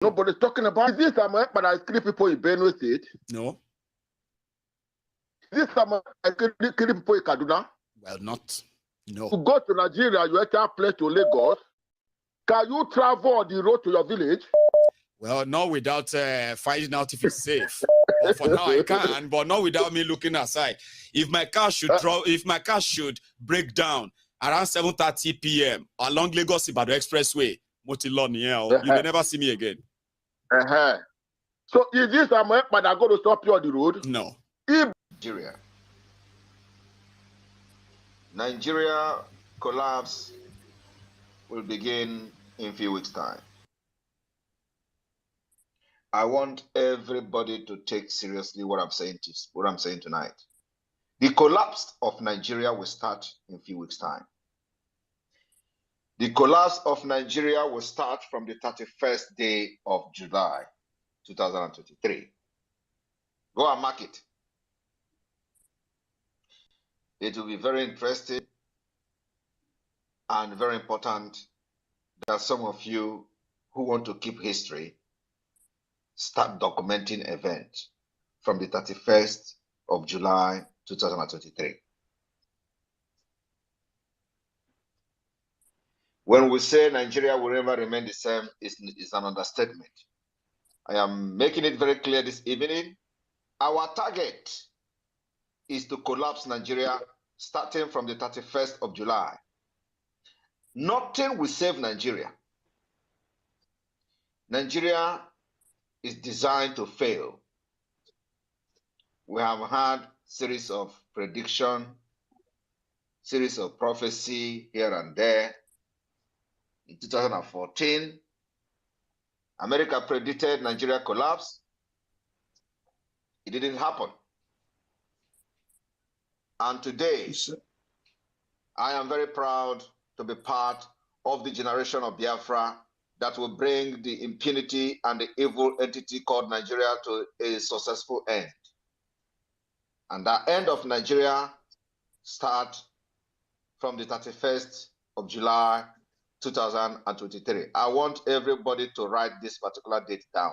Nobody's talking about. Is this but I kill people in Benue State? No. Is this I kill people in Kaduna? Well, not. No. To go to Nigeria, you have to play to Lagos. Can you travel on the road to your village? Well, not without finding out if it's safe. But for now, I can, but not without me looking aside. If my car should break down around 7:30 p.m. along Lagos Ibadan Expressway, Motilon, you may never see me again. So is this but I go to stop you on the road? No. Nigeria collapse will begin in a few weeks' time. I want everybody to take seriously what I'm saying tonight. The collapse of Nigeria will start in a few weeks' time. The collapse of Nigeria will start from the 31st day of July, 2023. Go and mark it. It will be very interesting and very important that some of you who want to keep history start documenting events from the 31st of July, 2023. When we say Nigeria will never remain the same, it's an understatement. I am making it very clear this evening. Our target is to collapse Nigeria starting from the 31st of July. Nothing will save Nigeria. Nigeria is designed to fail. We have had series of prediction, series of prophecy here and there. In 2014, America predicted Nigeria collapse. It didn't happen. And today, I am very proud to be part of the generation of Biafra that will bring the impunity and the evil entity called Nigeria to a successful end. And the end of Nigeria starts from the 31st of July, 2023. I want everybody to write this particular date down.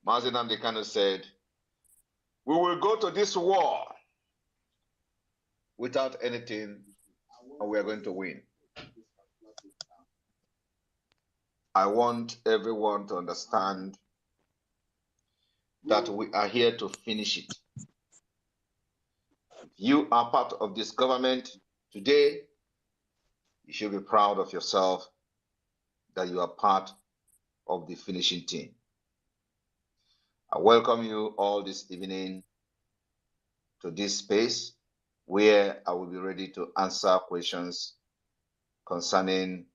Mazi Nnamdi Kanu said, we will go to this war without anything, and we are going to win. I want everyone to understand that we are here to finish it. If you are part of this government today, you should be proud of yourself that you are part of the finishing team. I welcome you all this evening to this space where I will be ready to answer questions concerning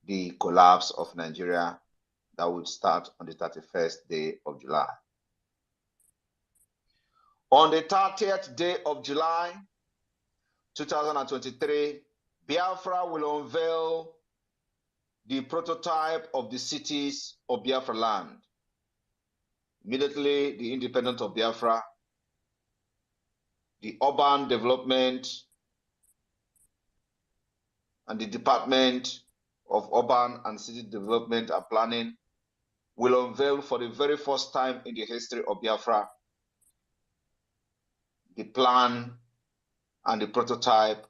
the collapse of Nigeria that would start on the 31st day of July. On the 30th day of July, 2023, Biafra will unveil the prototype of the cities of Biafra land. Immediately, the independence of Biafra, the urban development, and the Department of Urban and City Development and Planning will unveil for the very first time in the history of Biafra the plan and the prototype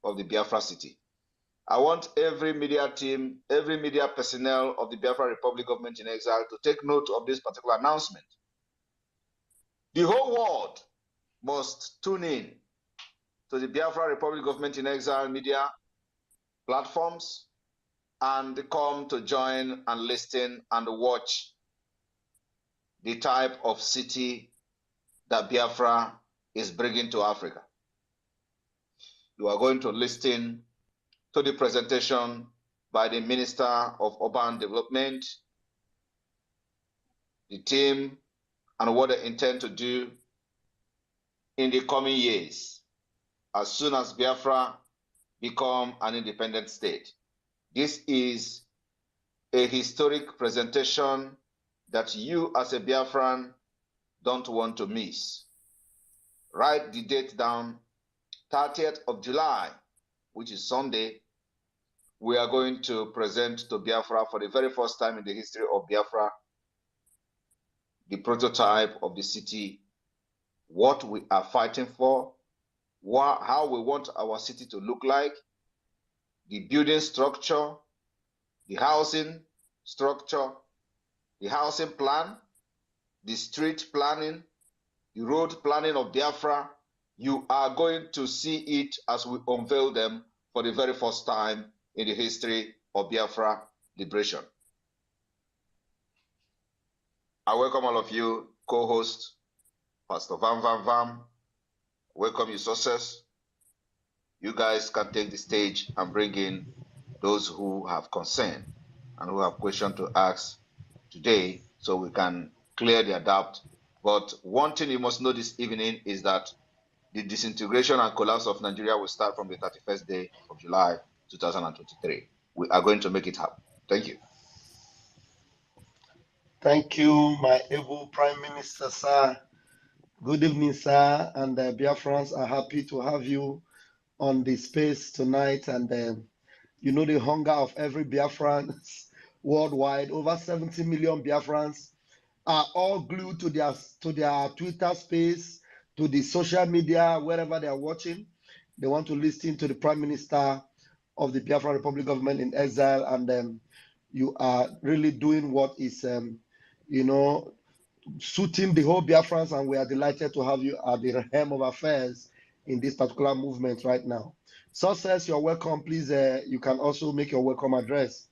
of the Biafra city. I want every media team, every media personnel of the Biafra Republic Government in Exile to take note of this particular announcement. The whole world must tune in to the Biafra Republic Government in Exile media platforms and come to join and listen and watch the type of city that Biafra is bringing to Africa. You are going to listen to the presentation by the Minister of Urban Development, the team, and what they intend to do in the coming years as soon as Biafra become an independent state. This is a historic presentation that you as a Biafran don't want to miss. Write the date down, 30th of July, which is Sunday, we are going to present to Biafra for the very first time in the history of Biafra the prototype of the city, what we are fighting for, how we want our city to look like, the building structure, the housing structure, the housing plan, the street planning, the road planning of Biafra. You are going to see it as we unveil them for the very first time in the history of Biafra liberation. I welcome all of you, co-host, Pastor Vam. Welcome you, success. You guys can take the stage and bring in those who have concern and who have questions to ask today so we can clear their doubt. But one thing you must know this evening is that the disintegration and collapse of Nigeria will start from the 31st day of July 2023. We are going to make it happen. Thank you. Thank you, my able Prime Minister, sir. Good evening, sir. And Biafrans are happy to have you on the space tonight. And you know the hunger of every Biafran worldwide. Over 70 million Biafrans are all glued to their Twitter space, to the social media, wherever they are watching. They want to listen to the Prime Minister of the Biafran Republic government in exile. And you are really doing what is, suiting the whole Biafrans, and we are delighted to have you at the helm of affairs in this particular movement right now. Success, you're welcome. Please, you can also make your welcome address.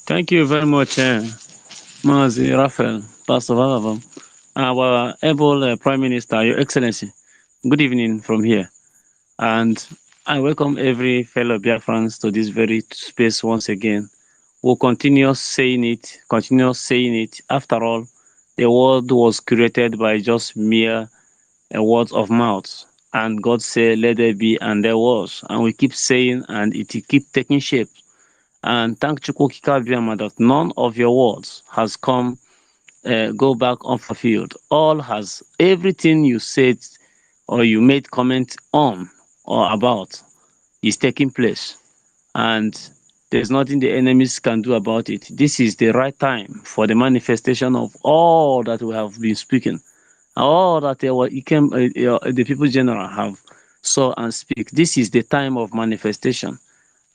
Thank you very much, Mazi Raphael, Pastor Valavam, our able Prime Minister, Your Excellency. Good evening from here. And I welcome every fellow Biafrans to this very space once again. We'll continue saying it. After all, the world was created by just mere words of mouth. And God said, let there be, and there was. And we keep saying, and it keep taking shape. And thank Chukwukika that none of your words has come, go back unfulfilled. Everything you said or you made comment on or about is taking place. And there's nothing the enemies can do about it. This is the right time for the manifestation of all that we have been speaking, all that the people general have saw and speak. This is the time of manifestation.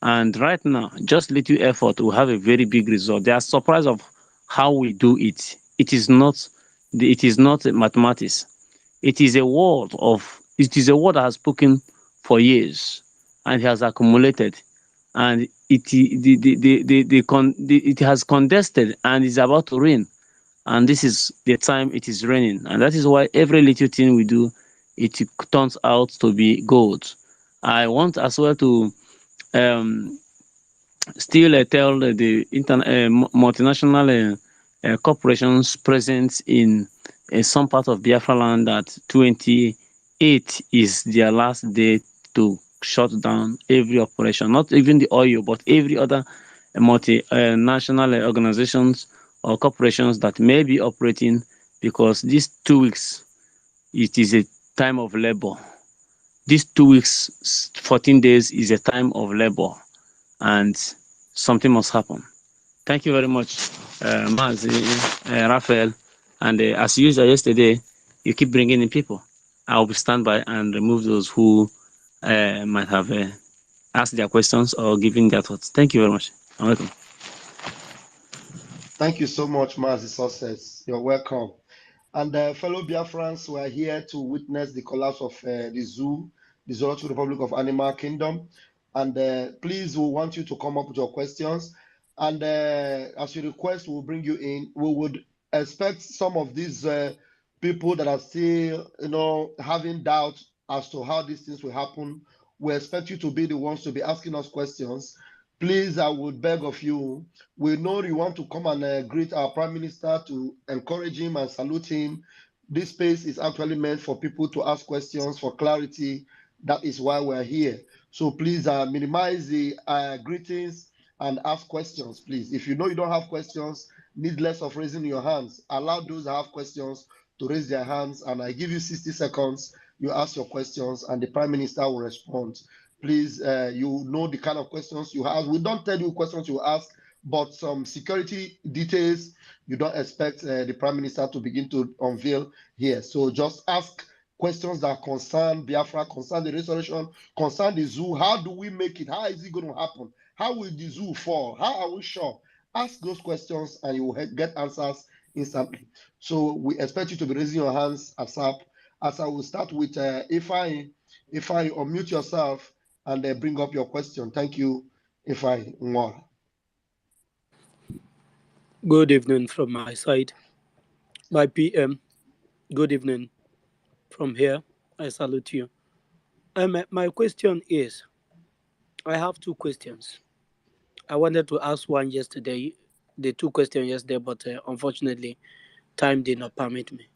And right now, just little effort will have a very big result. They are surprised of how we do it. It is not mathematics. It is a word that has spoken for years and has accumulated, and it has condensed and is about to rain. And this is the time it is raining, and that is why every little thing we do, it turns out to be gold. I want as well to still tell the multinational corporations present in some part of Biafra land that 28 is their last day to shut down every operation, not even the oil, but every other multinational organizations or corporations that may be operating, because these 2 weeks, it is a time of labor. These 2 weeks, 14 days is a time of labor, and something must happen. Thank you very much, Mazi, Raphael. And as usual yesterday, you keep bringing in people. I will stand by and remove those who might have asked their questions or given their thoughts. Thank you very much. I'm welcome. Thank you so much, Mazi Success. You're welcome. And fellow Biafrans, we are here to witness the collapse of the zoo, the Zoological Republic of Animal Kingdom. And please, we want you to come up with your questions. And as you request, we'll bring you in. We would expect some of these people that are still, having doubt as to how these things will happen. We expect you to be the ones to be asking us questions. Please, I would beg of you. We know you want to come and greet our Prime Minister, to encourage him and salute him. This space is actually meant for people to ask questions for clarity. That is why we're here. So please minimize the greetings and ask questions, please. If you know you don't have questions, need less of raising your hands. Allow those that have questions to raise their hands, and I give you 60 seconds. You ask your questions, and the Prime Minister will respond. Please, you know the kind of questions you ask. We don't tell you questions you ask, but some security details you don't expect the Prime Minister to begin to unveil here. So just ask questions that concern Biafra, concern the restoration, concern the zoo. How do we make it? How is it going to happen? How will the zoo fall? How are we sure? Ask those questions and you will get answers instantly. So we expect you to be raising your hands ASAP. As I will start with if I unmute yourself and bring up your question. Thank you, Ifai Nwora. Good evening from my side. My PM, good evening from here. I salute you. My question is, I have two questions. I wanted to ask one yesterday, the two questions yesterday, but unfortunately, time did not permit me.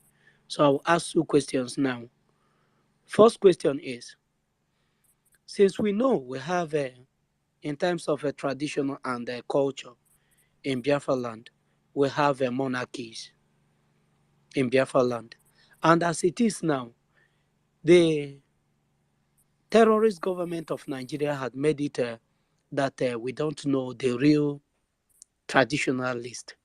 So I'll ask two questions now. First question is, since we know we have, in terms of a traditional and culture in Biafra land, we have monarchies in Biafra land. And as it is now, the terrorist government of Nigeria had made it that we don't know the real traditional list,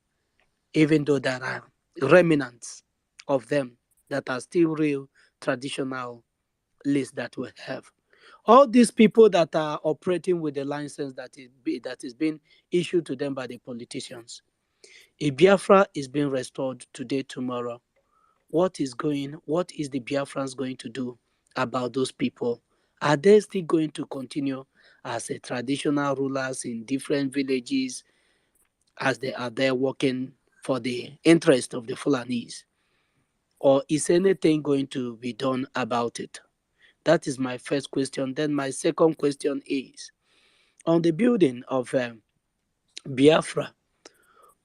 even though there are remnants of them that are still real traditional lists that we have. All these people that are operating with the license that is being issued to them by the politicians, if Biafra is being restored today, tomorrow, what is the Biafrans going to do about those people? Are they still going to continue as a traditional rulers in different villages as they are there working for the interest of the Fulanis? Or is anything going to be done about it? That is my first question. Then my second question is, on the building of Biafra,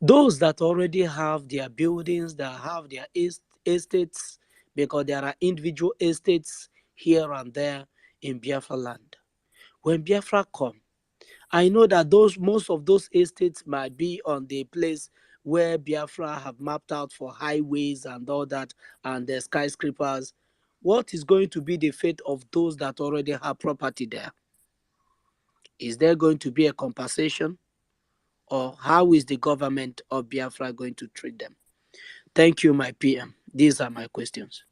those that already have their buildings, that have their estates, because there are individual estates here and there in Biafra land. When Biafra come, I know that most of those estates might be on the place where Biafra have mapped out for highways and all that, and the skyscrapers. What is going to be the fate of those that already have property there? Is there going to be a compensation? Or how is the government of Biafra going to treat them? Thank you, my PM. These are my questions.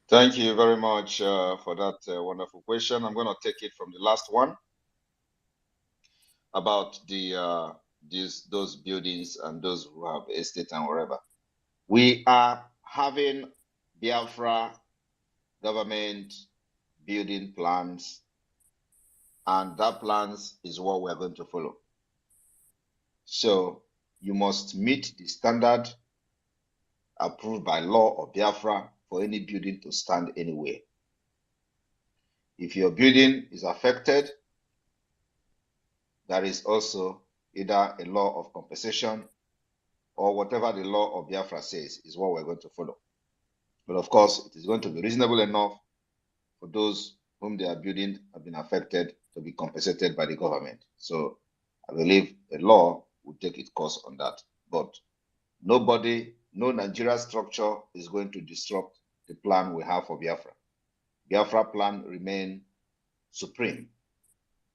Thank you very much for that wonderful question. I'm going to take it from the last one about those buildings and those who have estate and wherever. We are having Biafra government building plans, and that plans is what we're going to follow. So you must meet the standard approved by law of Biafra for any building to stand anywhere. If your building is affected, there is also either a law of compensation or whatever the law of Biafra says is what we're going to follow. But of course, it is going to be reasonable enough for those whom their building have been affected to be compensated by the government. So I believe the law will take its course on that. But nobody, no Nigeria structure is going to disrupt the plan we have for Biafra. Biafra plan remain supreme.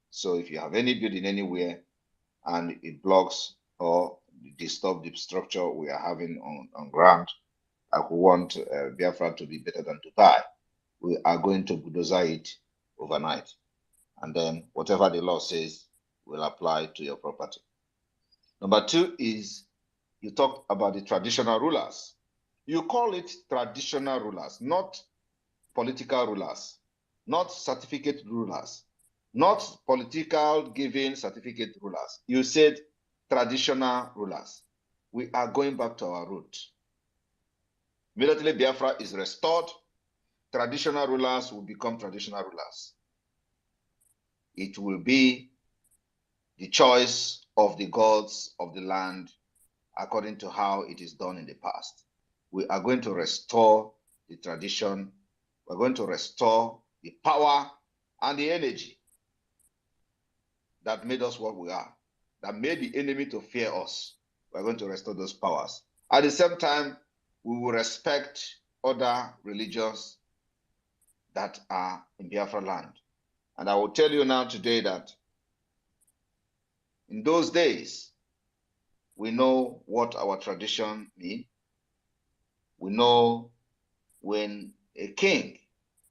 So if you have any building anywhere and it blocks or disturb the structure we are having on ground, I would want Biafra to be better than Dubai. We are going to bulldoze it overnight. And then whatever the law says will apply to your property. Number two is you talked about the traditional rulers. You call it traditional rulers, not political rulers, not certificate rulers, not political giving certificate rulers. You said traditional rulers. We are going back to our roots. Immediately Biafra is restored, traditional rulers will become traditional rulers. It will be the choice of the gods of the land according to how it is done in the past. We are going to restore the tradition. We're going to restore the power and the energy that made us what we are, that made the enemy to fear us. We're going to restore those powers. At the same time, we will respect other religions that are in Biafra land. And I will tell you now today that in those days, we know what our tradition means. We know when a king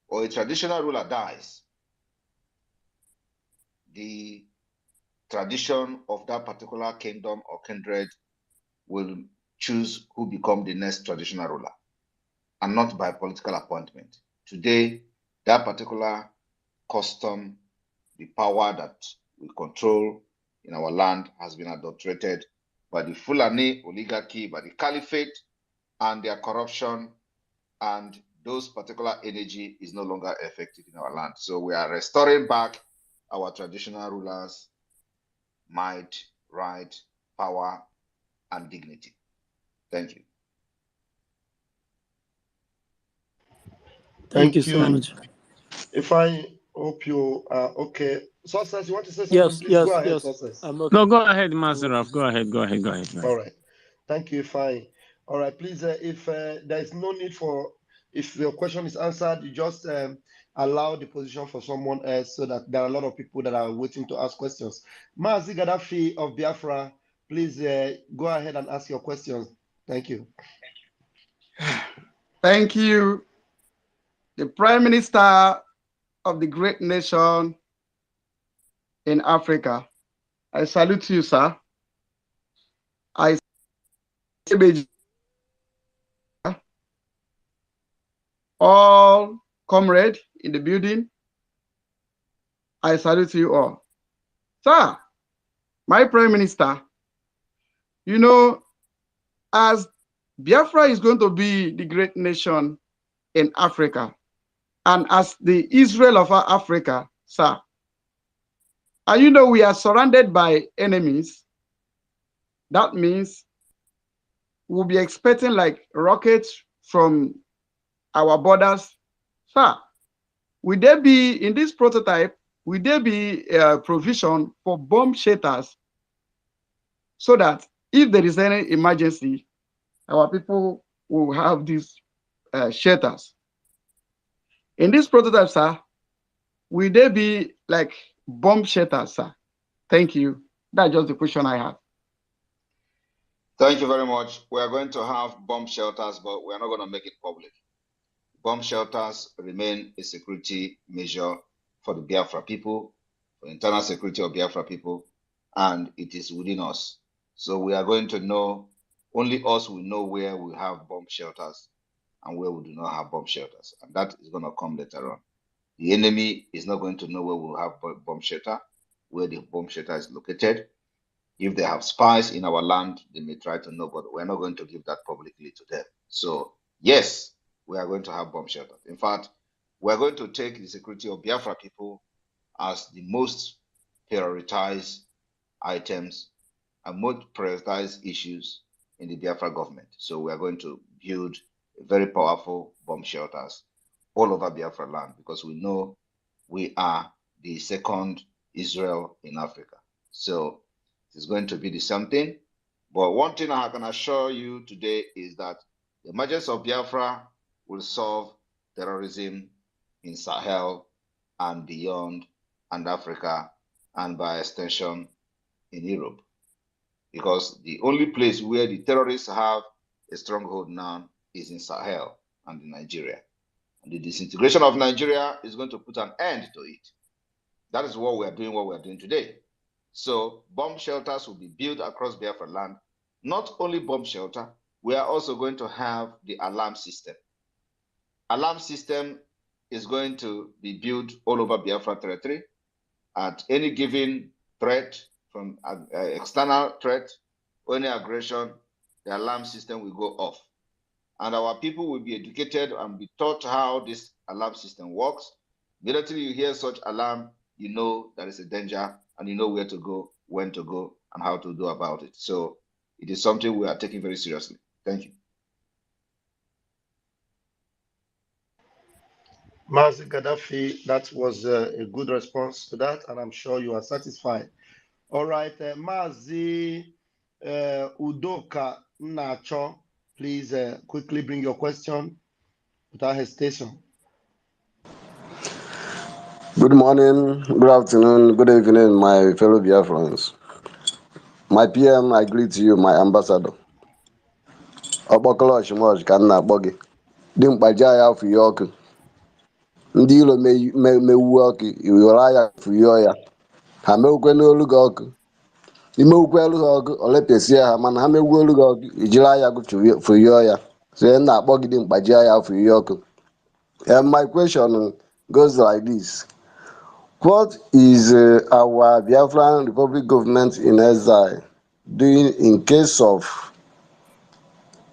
or a traditional ruler dies, the tradition of that particular kingdom or kindred will choose who become the next traditional ruler, and not by political appointment. Today, that particular custom, the power that we control in our land has been adulterated by the Fulani oligarchy, by the caliphate and their corruption, and those particular energy is no longer effective in our land. So we are restoring back our traditional rulers' might, right, power, and dignity. Thank you. Thank you so much. If I hope you are okay. Success, you want to say something? Yes, Please yes, go ahead, yes. Success. I'm okay. No, go ahead, Mazaraf. Go ahead. All right. Thank you, fine. All right, please, if there is no need for, if your question is answered, you just allow the position for someone else, so that there are a lot of people that are waiting to ask questions. Mazi Gaddafi of Biafra, please go ahead and ask your questions. Thank you. Thank you. The Prime Minister of the great nation in Africa. I salute you, sir. I salute all comrades in the building. I salute you all. Sir, my Prime Minister, you know, as Biafra is going to be the great nation in Africa, and as the Israel of Africa, sir, and you know we are surrounded by enemies. That means we'll be expecting like rockets from our borders. Sir, will there be, in this prototype, will there be a provision for bomb shelters, so that if there is any emergency, our people will have these shelters? In this prototype, sir, will there be like bomb shelters, sir? Thank you. That's just the question I have. Thank you very much. We are going to have bomb shelters, but we are not going to make it public. Bomb shelters remain a security measure for the Biafra people, for internal security of Biafra people, and it is within us. So we are going to know, only us will know where we have bomb shelters and where we do not have bomb shelters. And that is going to come later on. The enemy is not going to know where we have bomb shelter, where the bomb shelter is located. If they have spies in our land, they may try to know, but we're not going to give that publicly to them. So yes, we are going to have bomb shelters. In fact, we're going to take the security of Biafra people as the most prioritized items and most prioritized issues in the Biafra government. So we are going to build very powerful bomb shelters all over Biafra land, because we know we are the second Israel in Africa. So it's going to be the same thing. But one thing I can assure you today is that the emergence of Biafra will solve terrorism in Sahel and beyond, and Africa, and by extension in Europe. Because the only place where the terrorists have a stronghold now is in Sahel and in Nigeria. And the disintegration of Nigeria is going to put an end to it. That is what we are doing today. So bomb shelters will be built across Biafra land. Not only bomb shelter, we are also going to have the alarm system. Alarm system is going to be built all over Biafra territory. At any given threat, from external threat or any aggression, the alarm system will go off. And our people will be educated and be taught how this alarm system works. Immediately you hear such alarm, you know there is a danger, and you know where to go, when to go, and how to do about it. So it is something we are taking very seriously. Thank you. Mazi Gaddafi, that was a good response to that, and I'm sure you are satisfied. All right, Mazi Udoka Nacho, please quickly bring your question without hesitation. Good morning, good afternoon, good evening, my fellow Biafrans. My PM, I greet you, my ambassador. Ọkpọkọlọ Oshimoj ka m na-akpọ gị. Dị mkpaji agha fụye ọkụ. Ndị ilo mewuo ọkụ, iwere agha fụyọọ ya. Ha mewukwe n'olu gị ọkụ. Imewukwe elu ha ọkụ, olepịasie ha, mana ha mewuo olu gị ọkụ, ijiri agha gị fụyọọ ya. So m na-akpọ gị dị mkpaji agha fụye ọkụ. My question goes like this. What is our Biafran Republic government in exile doing in case of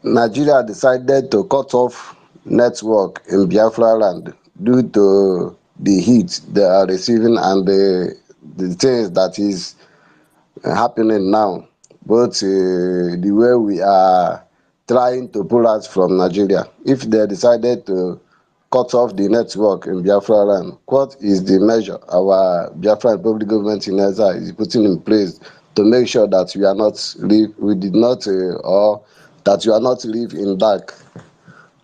Nigeria decided to cut off network in Biafra land due to the heat they are receiving and the things that is happening now, both the way we are trying to pull out from Nigeria? If they decided to cut off the network in Biafra land, what is the measure our Biafra Republic government in exile is putting in place to make sure that we are not that you are not live in dark?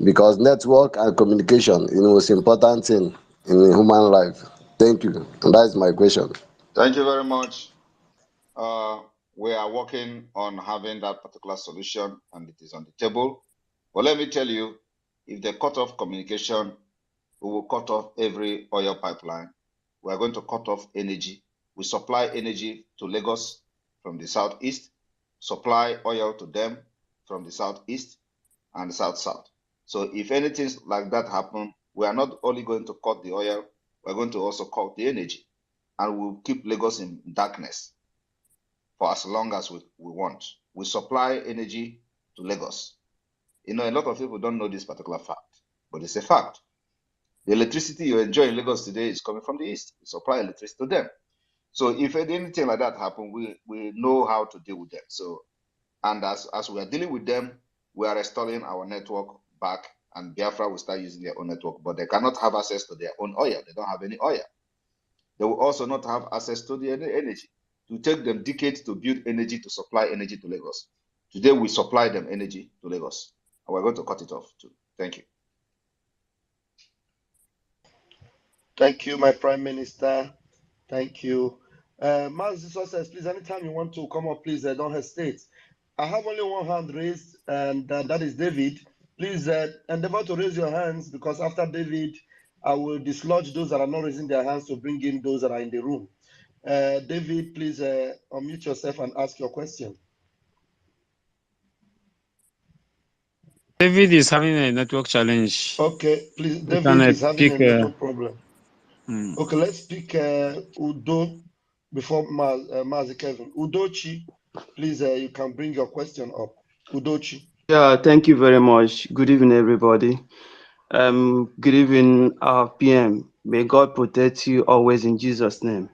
Because network and communication is the most important thing in human life. Thank you. And that is my question. Thank you very much. We are working on having that particular solution, and it is on the table. But let me tell you, if they cut off communication, we will cut off every oil pipeline. We are going to cut off energy. We supply energy to Lagos from the southeast, supply oil to them from the southeast and the south-south. So if anything like that happen, we are not only going to cut the oil, we're going to also cut the energy. And we'll keep Lagos in darkness for as long as we want. We supply energy to Lagos. You know, a lot of people don't know this particular fact, but it's a fact. The electricity you enjoy in Lagos today is coming from the east. We supply electricity to them. So if anything like that happens, we know how to deal with them. So, and as we are dealing with them, we are restoring our network back, and Biafra will start using their own network, but they cannot have access to their own oil. They don't have any oil. They will also not have access to the energy. It will take them decades to build energy, to supply energy to Lagos. Today, we supply them energy to Lagos, and we're going to cut it off too. Thank you. Thank you, my Prime Minister. Thank you. Mazi Success, please, anytime you want to come up, please don't hesitate. I have only one hand raised, and that is David. Please endeavor to raise your hands, because after David, I will dislodge those that are not raising their hands to bring in those that are in the room. David, please unmute yourself and ask your question. David is having a network challenge. Okay, please. David is having a network problem. Okay, let's pick Udo before Mazi Kevin. Udochi, please, you can bring your question up. Udochi. Yeah, thank you very much. Good evening, everybody. Good evening, our PM. May God protect you always in Jesus' name.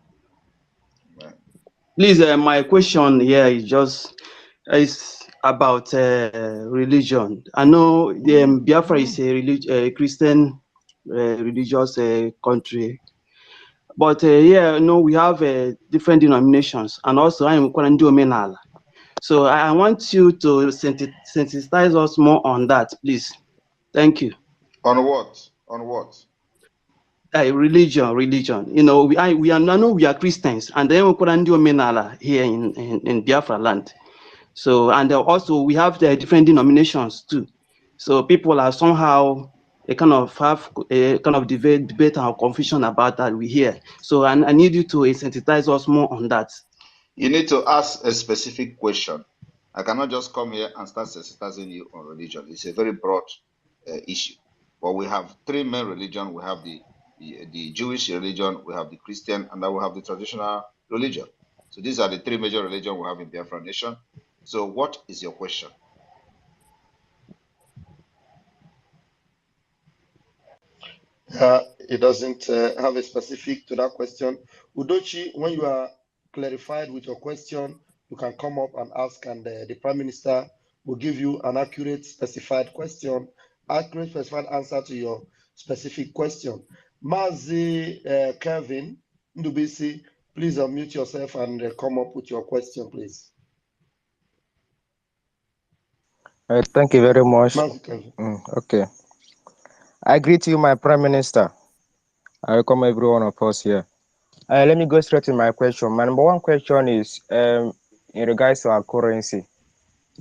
Please, my question here is about religion. I know Biafra is a Christian religious country, but here, we have different denominations, and also I am Kwandi Omenala. So I want you to sensitize us more on that, please. Thank you. On what? On what? Religion. You know, I know we are Christians, and then we put Omenala here in Biafra land. So, and also we have the different denominations too. So people are somehow have a kind of debate and confusion about that we hear. So I need you to sensitize us more on that. You need to ask a specific question. I cannot just come here and start sensitizing you on religion. It's a very broad issue. But we have three main religions. We have the Jewish religion, we have the Christian, and then we have the traditional religion. So these are the three major religions we have in Biafra nation. So what is your question? It doesn't have a specific to that question. Udochi, when you are clarified with your question, you can come up and ask, and the Prime Minister will give you an accurate, specified question, accurate, specified answer to your specific question. Mazi Kevin Ndubisi, please unmute yourself and come up with your question, please. Thank you very much. Mazi Kevin. Okay. I greet you, my Prime Minister. I welcome every one of us here. Let me go straight to my question. My number one question is in regards to our currency.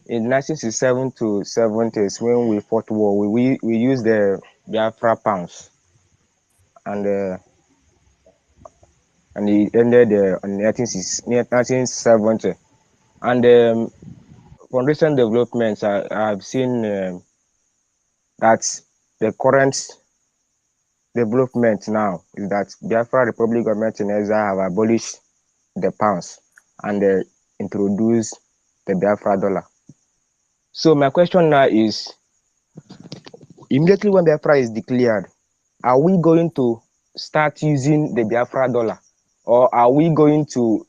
In 1967 to 70s, when we fought war, we used the Biafra pounds, and it ended in 1970. And from recent developments, I've seen that the current development now is that Biafra Republic government in exile have abolished the pounds and introduced the Biafra dollar. So my question now is, immediately when Biafra is declared, are we going to start using the Biafra dollar, or are we going to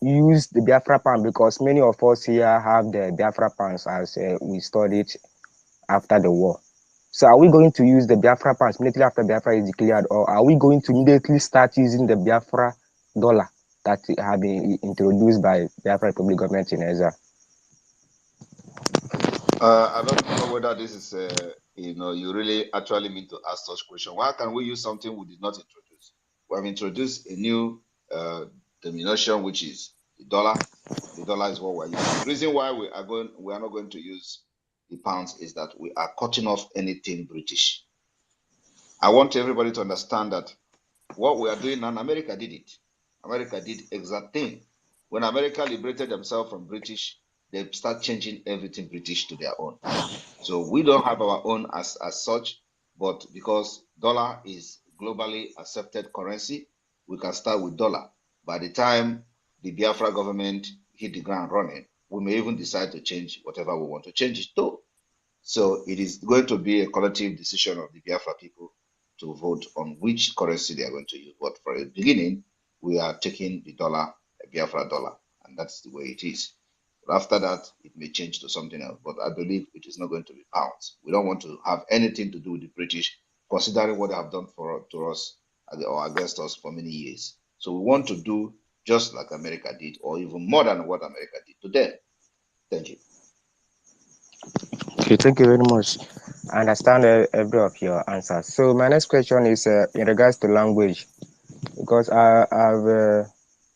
use the Biafra pound? Because many of us here have the Biafra pounds as we studied after the war. So are we going to use the Biafra pounds immediately after Biafra is declared, or are we going to immediately start using the Biafra dollar that have been introduced by Biafra Republic government in exile? I don't know whether this is, you really actually mean to ask such question. Why can we use something we did not introduce? We have introduced a new denomination, which is the dollar. The dollar is what we're using. The reason why we are not going to use the pounds is that we are cutting off anything British. I want everybody to understand that what we are doing, and America did it. America did exact thing. When America liberated themselves from British, they start changing everything British to their own. So we don't have our own as such, but because dollar is globally accepted currency, we can start with dollar. By the time the Biafra government hit the ground running, we may even decide to change whatever we want to change it to. So it is going to be a collective decision of the Biafra people to vote on which currency they are going to use. But for the beginning, we are taking the dollar, a Biafra dollar, and that's the way it is. But after that, it may change to something else. But I believe it is not going to be pounds. We don't want to have anything to do with the British, considering what they have done to us or against us for many years. So we want to do just like America did, or even more than what America did to them. Thank you. Okay, thank you very much. I understand every of your answers. So my next question is in regards to language, because I've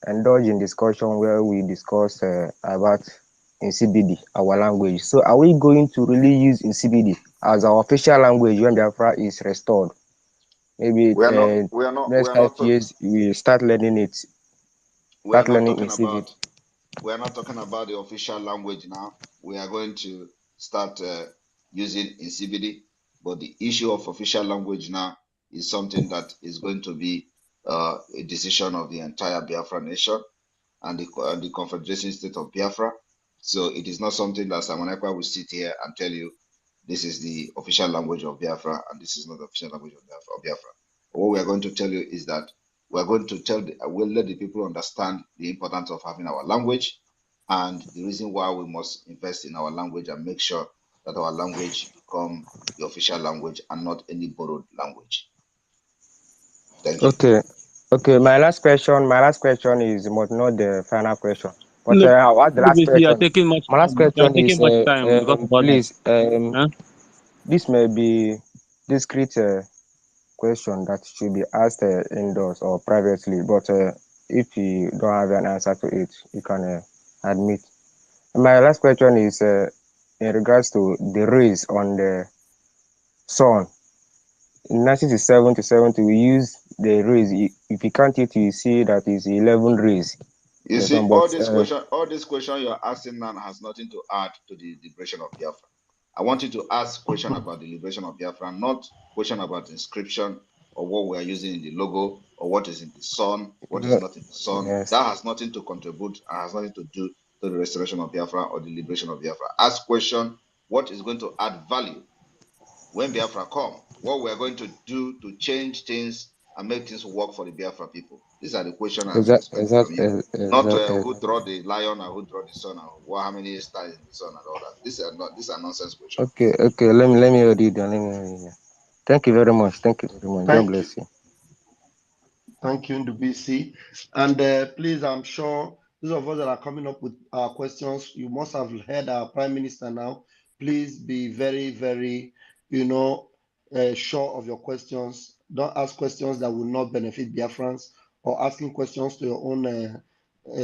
indulged in discussion where we discuss about NCBD, our language. So are we going to really use NCBD as our official language when Biafra is restored? Maybe next 5 years we start learning it. We are not talking about the official language now. We are going to start using NCBD, but the issue of official language now is something that is going to be a decision of the entire Biafra nation and the Confederation State of Biafra. So it is not something that Simon Ekpa will sit here and tell you this is the official language of Biafra and this is not the official language of Biafra. What we are going to tell you is that we're going to we'll let the people understand the importance of having our language and the reason why we must invest in our language and make sure that our language become the official language and not any borrowed language. Thank you. Okay. My last question is not the final question. But what's the last question? My last question is, please, this may be discreet question that should be asked indoors or privately, but if you don't have an answer to it, you can admit. My last question is in regards to the rays on the sun. In 1967 to 70, we use the rays. If you count it, you see that is 11 rays. You see, all this question you're asking now has nothing to add to the liberation of Biafra. I want you to ask question about the liberation of Biafra, not question about inscription or what we are using in the logo or what is in the sun, what is not in the sun. Yes. That has nothing to contribute and has nothing to do to the restoration of Biafra or the liberation of Biafra. Ask question, what is going to add value when Biafra come? What we are going to do to change things and make things work for the Biafra people? These are the questions I'm expecting from you. Not who draw the lion or who draw the sun or how many stars in the sun and all that. These are nonsense questions. Okay. Let me read them. Thank you very much. God bless you. Thank you, Ndubisi. And please, I'm sure those of us that are coming up with our questions, you must have heard our Prime Minister now. Please be very, very, sure of your questions. Don't ask questions that will not benefit Biafrans, or asking questions to your own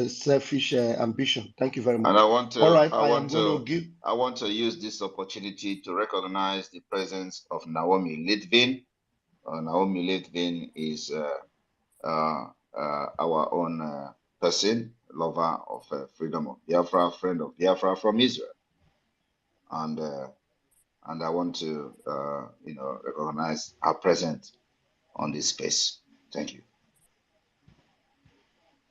selfish ambition. Thank you very much. And I want to, All right, I want to use this opportunity to recognize the presence of Naomi Litvin. Naomi Litvin is our own person, lover of freedom of Biafra, friend of Biafra from Israel, and I want to recognize her presence on this space. Thank you.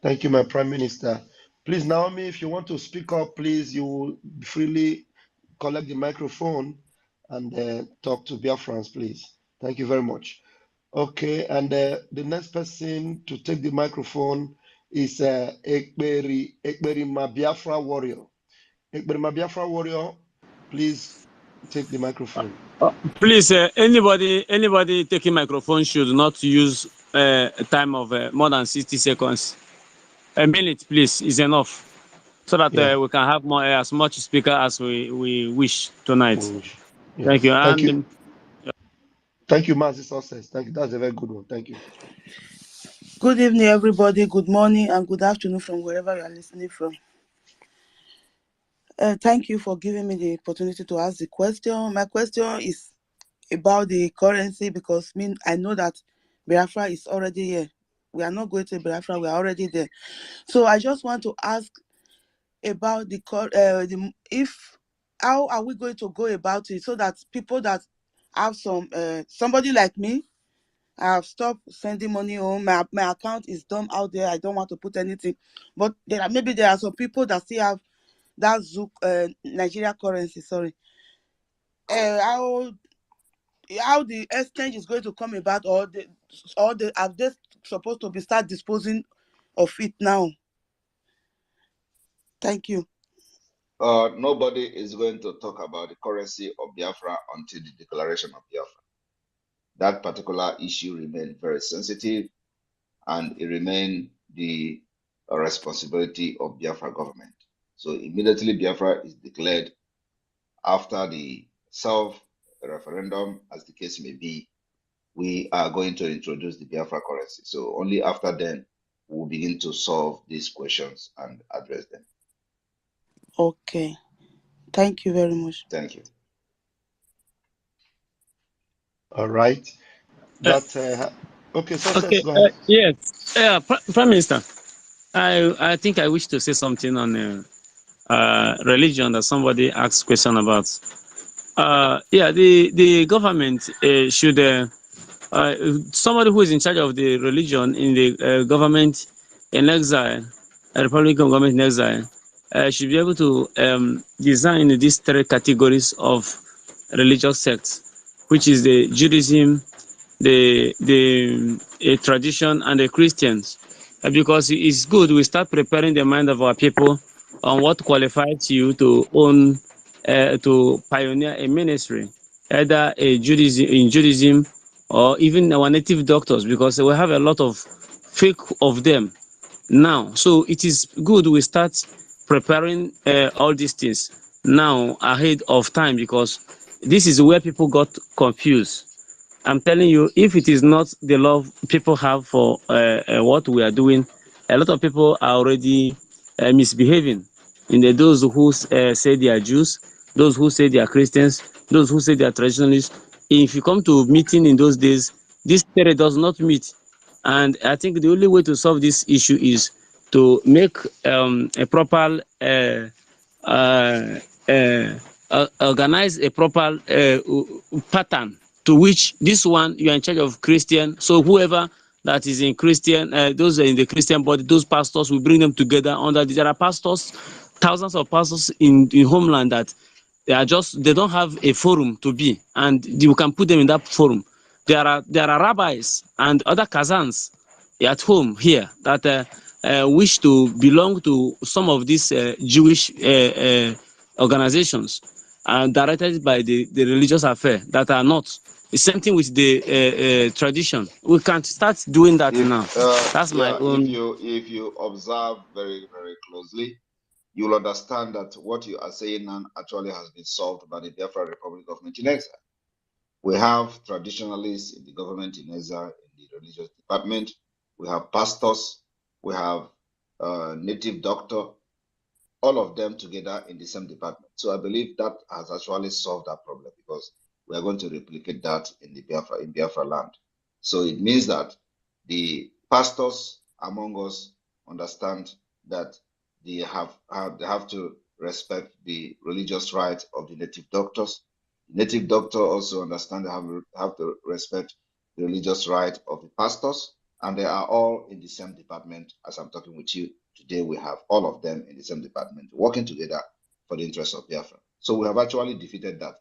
Thank you, my Prime Minister. Please, Naomi, if you want to speak up, please, you will freely collect the microphone and talk to Biafrans, please. Thank you very much. Okay, and the next person to take the microphone is Ekperi Biafra Warrior. Ekperi Biafra Warrior, please take the microphone. Please, anybody taking microphone should not use a time of more than 60 seconds. A minute, please, is enough, so that we can have more as much speaker as we wish tonight. Yes. Thank you. Thank you. Thank you, Mazi Success. Thank you. That's a very good one. Thank you. Good evening, everybody. Good morning and good afternoon from wherever you are listening from. Thank you for giving me the opportunity to ask the question. My question is about the currency, because I know that Biafra is already here. We are not going to Biafra, we are already there. So I just want to ask about how are we going to go about it, so that people that have somebody like me, I have stopped sending money home. My account is dumb out there. I don't want to put anything. But maybe there are some people that still have that Zouk Nigeria currency. Sorry. How the exchange is going to come about, or are they supposed to start disposing of it now? Thank you. Nobody is going to talk about the currency of Biafra until the declaration of Biafra. That particular issue remains very sensitive, and it remains the responsibility of Biafra government. So immediately Biafra is declared, after the self-referendum, as the case may be, we are going to introduce the Biafra currency. So only after then, we'll begin to solve these questions and address them. Okay. Thank you very much. Thank you. All right. Okay, Success, go ahead. Yes. Prime Minister, I think I wish to say something on religion that somebody asked question about. The government should somebody who is in charge of the religion in the government in exile, a Republican government in exile, should be able to design these three categories of religious sects, which is the Judaism, the tradition, and the Christians, because it's good we start preparing the mind of our people on what qualifies you to own, to pioneer a ministry, either in Judaism or even our native doctors, because we have a lot of fake of them now. So it is good we start preparing all these things now ahead of time, because this is where people got confused. I'm telling you, if it is not the love people have for what we are doing, a lot of people are already misbehaving. Those who say they are Jews, those who say they are Christians, those who say they are traditionalists. If you come to meeting in those days, this theory does not meet. And I think the only way to solve this issue is to make a proper organize a proper pattern, to which this one you are in charge of Christian. So whoever that is in Christian, those are in the Christian body, those pastors, we bring them together under this. There are pastors, thousands of pastors in homeland that they don't have a forum to be, and you can put them in that forum. There are rabbis and other kazans at home here that wish to belong to some of these Jewish organizations directed by the religious affair that are not. The same thing with the tradition. We can't start doing that now. That's my own. If you observe very, very closely, you'll understand that what you are saying now actually has been solved by the Biafra Republic government in exile. We have traditionalists in the government in exile, in the religious department. We have pastors. We have native doctor, all of them together in the same department. So I believe that has actually solved that problem, because we are going to replicate that in the Biafra land. So it means that the pastors among us understand that they have to respect the religious rights of the native doctors. The native doctor also understand they have to respect the religious rights of the pastors, and they are all in the same department. As I'm talking with you today, we have all of them in the same department working together for the interest of Biafra. So we have actually defeated that.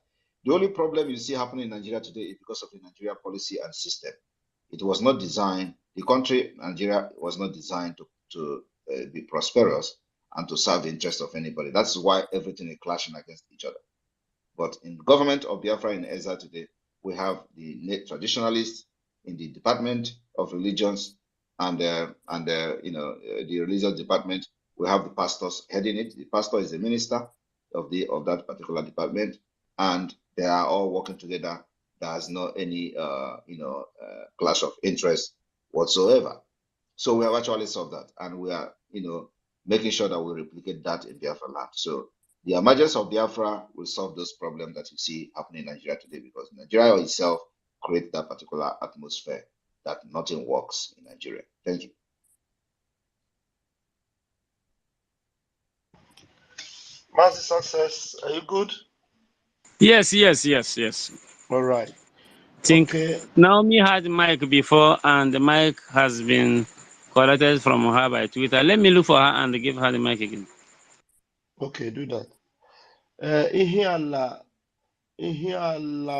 The only problem you see happening in Nigeria today is because of the Nigeria policy and system. It was not designed, the country, Nigeria, was not designed to be prosperous and to serve the interest of anybody. That's why everything is clashing against each other. But in the government of Biafra in exile today, we have the traditionalists in the Department of Religions and the religious department. We have the pastors heading it. The pastor is the minister of that particular department, and they are all working together. There's no any clash of interest whatsoever. So we have actually solved that, and we are making sure that we replicate that in Biafra land. So the emergence of Biafra will solve those problems that you see happening in Nigeria today, because Nigeria itself creates that particular atmosphere that nothing works in Nigeria. Thank you. Master Success, are you good? Yes. All right. Think Okay. Naomi had the mic before, and the mic has been collected from her by Twitter. Let me look for her and give her the mic again. Okay, do that. Ihe ala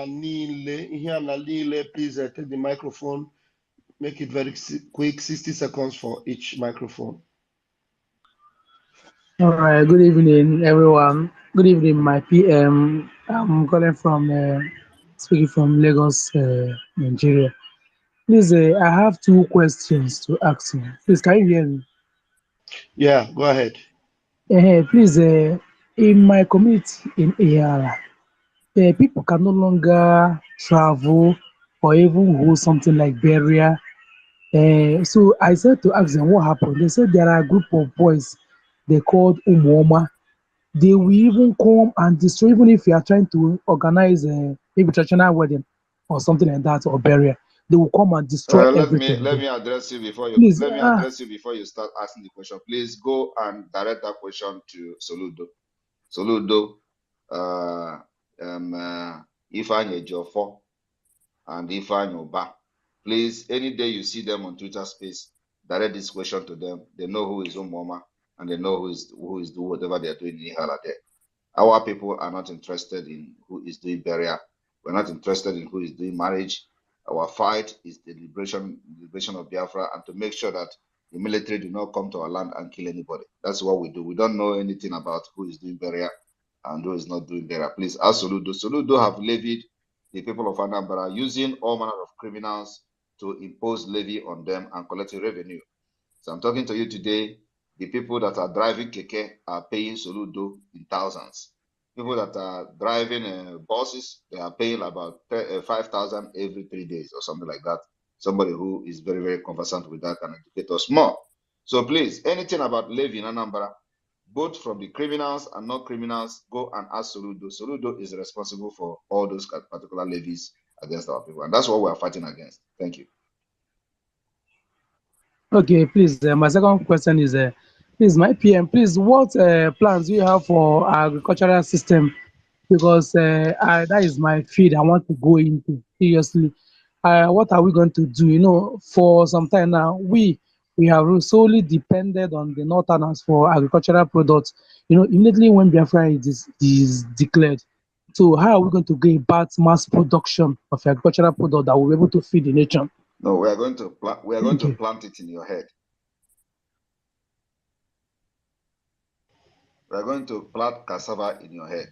niile, please take the microphone. Make it very quick, 60 seconds for each microphone. All right, good evening, everyone. Good evening, my PM. I'm calling from, speaking from Lagos, Nigeria. Please, I have two questions to ask you. Please, can you hear me? Yeah, go ahead. Please, in my community in Ihala, people can no longer travel or even hold something like burial. So I said to ask them what happened. They said there are a group of boys they called Umuoma. They will even come and destroy, even if you are trying to organize a maybe traditional wedding or something like that, or burial, they will come and destroy Let everything me there. address you before you Please, start asking the question. Please go and direct that question to Soludo. Soludo, Ifeanyi Ejiofor and Ifeanyi Oba. Please, any day you see them on Twitter space, direct this question to them. They know who is Umoma, and they know who is doing whatever they are doing in Ihala there. Our people are not interested in who is doing burial. We're not interested in who is doing marriage. Our fight is the liberation of Biafra, and to make sure that the military do not come to our land and kill anybody. That's what we do. We don't know anything about who is doing burial and who is not doing burial. Please ask Soludo. Soludo have levied the people of Anambra using all manner of criminals to impose levy on them and collect revenue. So I'm talking to you today. The people that are driving keke are paying Soludo in thousands. People that are driving buses, they are paying about 5,000 every 3 days or something like that. Somebody who is very, very conversant with that can educate us more. So please, anything about levy in Anambra, both from the criminals and non-criminals, go and ask Soludo. Soludo is responsible for all those particular levies against our people. And that's what we are fighting against. Thank you. okay, please, my second question is, please, my PM, please, what plans do you have for agricultural system? Because that is my field I want to go into seriously. What are we going to do? You know, for some time now, we have solely depended on the northerners for agricultural products. You know, immediately when Biafra is declared, so how are we going to go about mass production of agricultural product that will be able to feed the nation? No, we are going to plant it in your head. We are going to plant cassava in your head.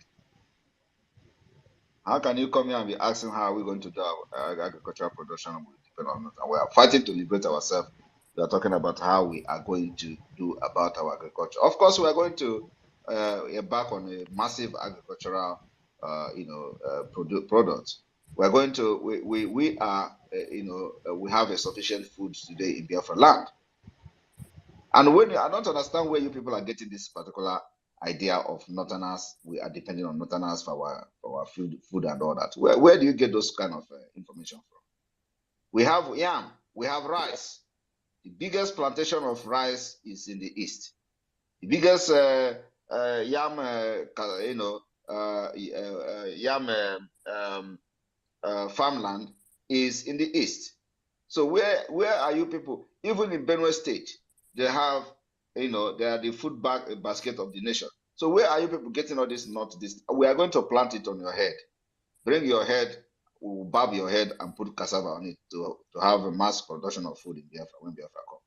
How can you come here and be asking how are we going to do our agricultural production? We depend on it. And we are fighting to liberate ourselves. We are talking about how we are going to do about our agriculture. Of course, we are going to embark on a massive agricultural, product. We're going to, we are, we have a sufficient food today in Biafra land. And when I don't understand where you people are getting this particular idea of Northerners, we are depending on Northerners for our food and all that. Where do you get those kind of information from? We have yam, we have rice. The biggest plantation of rice is in the east. The biggest yam, farmland is in the east. So where are you people? Even in Benue State, they have, they are the food basket of the nation. So where are you people getting all this? Not this. We are going to plant it on your head. Bring your head, we'll barb your head and put cassava on it to have a mass production of food in Biafra when Biafra comes.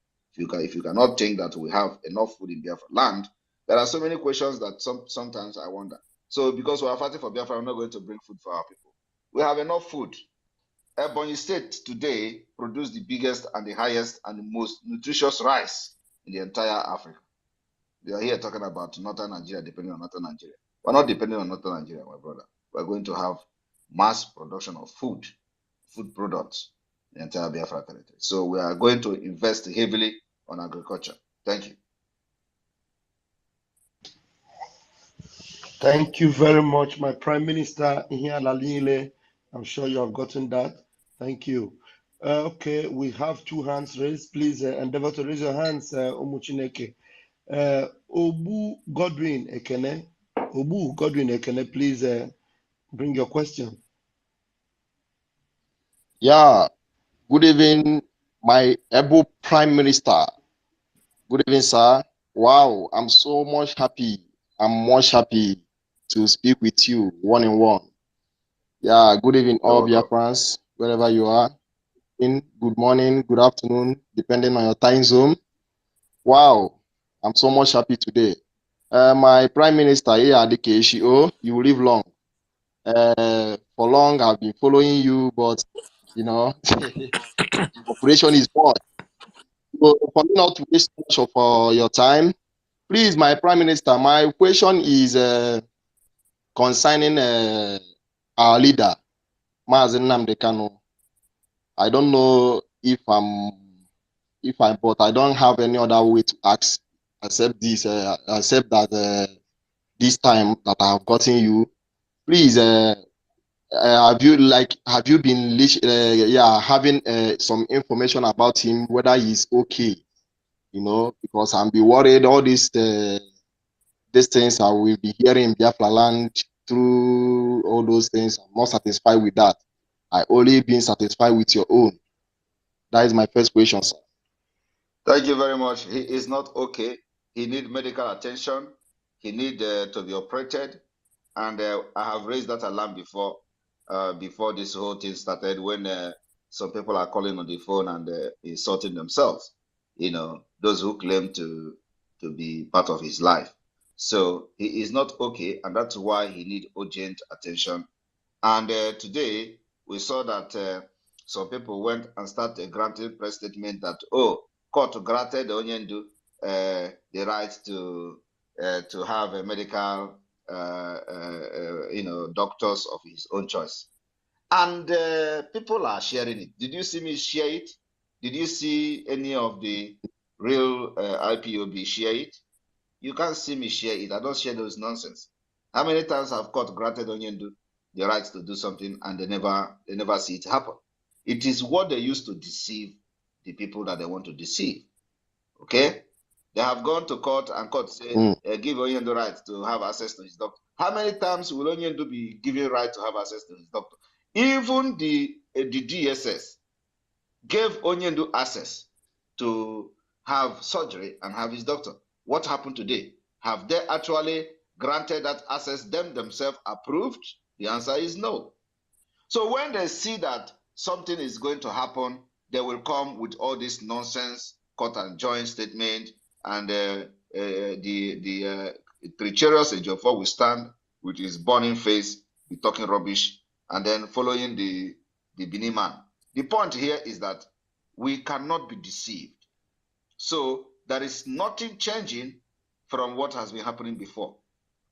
If you cannot think that we have enough food in Biafra land, there are so many questions that sometimes I wonder. So because we are fighting for Biafra, we're not going to bring food for our people. We have enough food. Ebonyi State today produce the biggest and the highest and the most nutritious rice in the entire Africa. We are here talking about northern Nigeria, depending on northern Nigeria. We're not depending on northern Nigeria, my brother. We're going to have mass production of food products in the entire Biafra territory. So we are going to invest heavily on agriculture. Thank you. Thank you very much, my Prime Minister here, Lalile. I'm sure you have gotten that. Thank you. Okay, we have two hands raised. Please endeavor to raise your hands, Omuchineke. Obu Godwin Ekene. Obu Godwin Ekene, please bring your question. Yeah, good evening, my able Prime Minister. Good evening, sir. Wow, I'm so much happy. I'm much happy to speak with you one-on-one. Yeah, good evening, all Biafrans, wherever you are. Good morning, good afternoon, depending on your time zone. Wow, I'm so much happy today. My Prime Minister here at the KSHO, you will live long. For long, I've been following you, but operation is born. So for me not to waste much of your time, please, my Prime Minister, my question is concerning our leader, Mazen Nnamdi Kanu. I don't know if but I don't have any other way to ask except this, except that this time that I have gotten you, please, have you been having some information about him, whether he's okay, because I'm be worried all these things I will be hearing in Biafra land through all those things. I'm not satisfied with that. I only been satisfied with your own. That is my first question, sir. Thank you very much. He is not okay. He need medical attention. He need to be operated. And I have raised that alarm before this whole thing started, when some people are calling on the phone and insulting themselves, those who claim to be part of his life. So he is not okay, and that's why he need urgent attention. And today we saw that some people went and started granting press statement that, court granted Onyendu the right to have a medical, doctors of his own choice. And people are sharing it. Did you see me share it? Did you see any of the real IPOB share it? You can't see me share it. I don't share those nonsense. How many times have court granted Onyendu the right to do something and they never see it happen? It is what they use to deceive the people that they want to deceive. Okay? They have gone to court and court say, give Onyendu the right to have access to his doctor. How many times will Onyendu be given right to have access to his doctor? Even the DSS gave Onyendu access to have surgery and have his doctor. What happened today? Have they actually granted that access, themselves approved? The answer is no. So when they see that something is going to happen, they will come with all this nonsense, cut and join statement, and the treacherous Ejiofor will stand with his burning face, be talking rubbish, and then following the Bini man. The point here is that we cannot be deceived. So there is nothing changing from what has been happening before.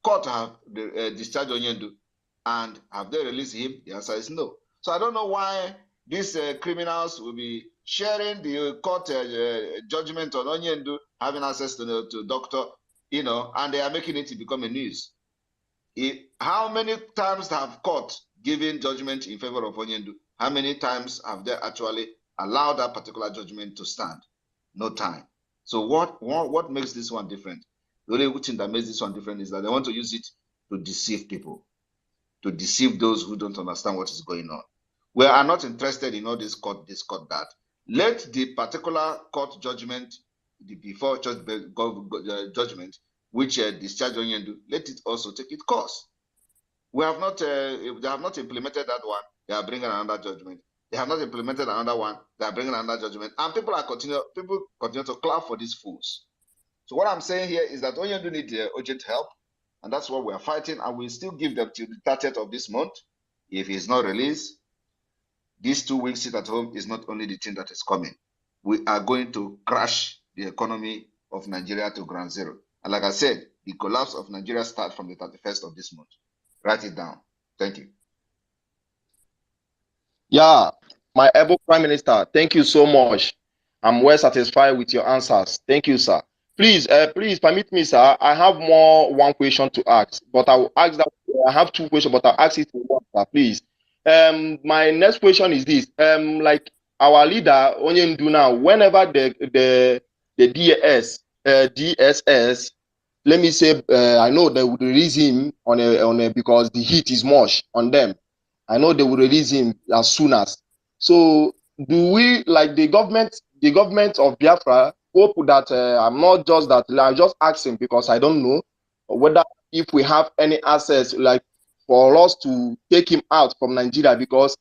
Court have discharged Onyendu, and have they released him? The answer is no. So I don't know why these criminals will be sharing the court judgment on Onyendu, having access to the doctor, you know, and they are making it to become a news. How many times have court given judgment in favor of Onyendu? How many times have they actually allowed that particular judgment to stand? No time. So what makes this one different? The only thing that makes this one different is that they want to use it to deceive people, to deceive those who don't understand what is going on. We are not interested in all this court, that. Let the particular court judgment, the before judgment, which discharge Onyendu, let it also take its course. We have not, they have not implemented that one. They are bringing another judgment. They have not implemented another one. They are bringing another judgment, and people continue to clap for these fools. So what I'm saying here is that Onyendu need urgent help, and that's what we are fighting. And we still give them till the 30th of this month. If he's not released, these 2 weeks sit at home is not only the thing that is coming. We are going to crash the economy of Nigeria to ground zero. And like I said, the collapse of Nigeria starts from the 31st of this month. Write it down. Thank you. Yeah, my able Prime Minister, thank you so much. I'm well satisfied with your answers. Thank you, sir. Please permit me, sir. I have one question to ask, but I will ask that. I have 2 questions, but I'll ask it in one, sir, please. My next question is this: like our leader Onyendu now, whenever the DSS, let me say, I know they would release him on a because the heat is much on them. I know they will release him as soon as. So do we, like the government of Biafra, hope that I'm not just that, I just asking because I don't know whether if we have any access like for us to take him out from Nigeria, because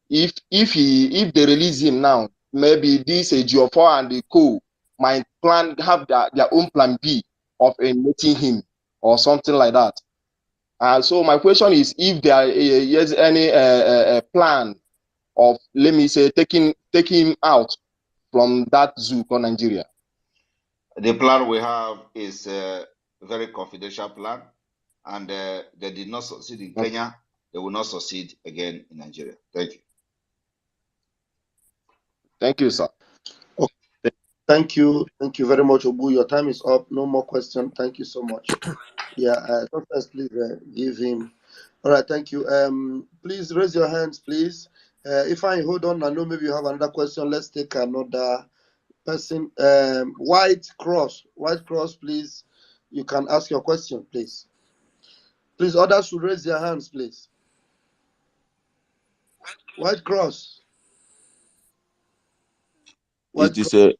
if they release him now, maybe this Geofor and the co might have their own plan B of eliminating him or something like that. So my question is if there is any plan of, let me say, taking him out from that zoo called Nigeria. The plan we have is a very confidential plan, and they did not succeed in Kenya. They will not succeed again in Nigeria. Thank you. Thank you, sir. Okay. Thank you very much, Obu. Your time is up. No more questions. Thank you so much. Yeah, sometimes please give him. All right, thank you. Please raise your hands, please. If I hold on, I know maybe you have another question. Let's take another person. White Cross, please. You can ask your question, please. Please, others should raise their hands, please. White Cross. It is a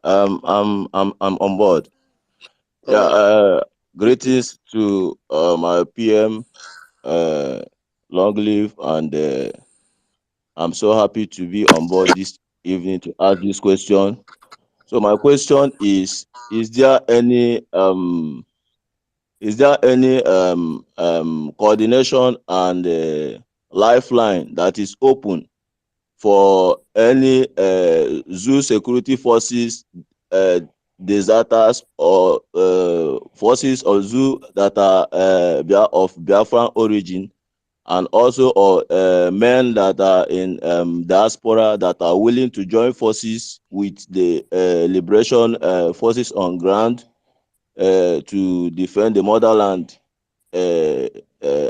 I'm on board. All Yeah, right. greetings to my PM, long live, and I'm so happy to be on board this evening to ask this question. So my question is there any coordination and lifeline that is open for any zoo security forces, deserters, or forces of zoo that are of Biafran origin, and also men that are in diaspora that are willing to join forces with the liberation forces on ground to defend the motherland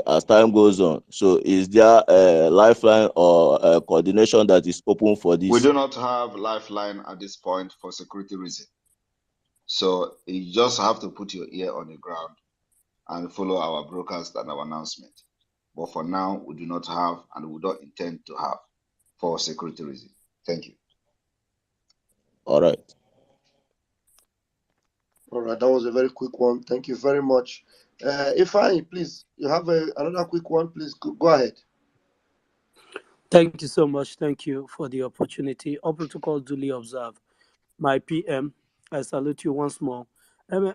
as time goes on. So is there a lifeline or a coordination that is open for this? We do not have lifeline at this point for security reasons. So you just have to put your ear on the ground and follow our broadcast and our announcement. But for now, we do not have, and we don't intend to have, for security reasons. Thank you. All right. All right, that was a very quick one. Thank you very much. Ifeanyi, please, you have another quick one. Please go ahead. Thank you so much. Thank you for the opportunity. All protocol duly observed. My PM, I salute you once more.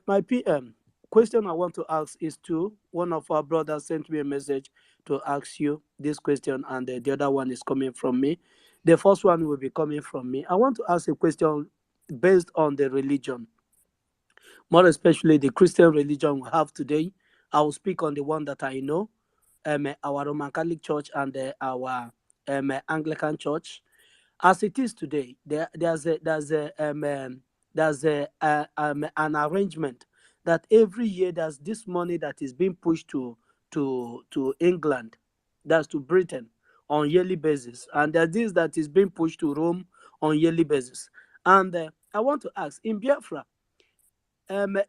My PM, question I want to ask is to one of our brothers sent me a message to ask you this question, and the other one is coming from me. The first one will be coming from me. I want to ask a question based on the religion, more especially the Christian religion we have today. I will speak on the one that I know, our Roman Catholic Church and our Anglican Church. As it is today, there's an arrangement that every year there's this money that is being pushed to England, that's to Britain, on yearly basis, and there's this that is being pushed to Rome on yearly basis. And I want to ask, in Biafra,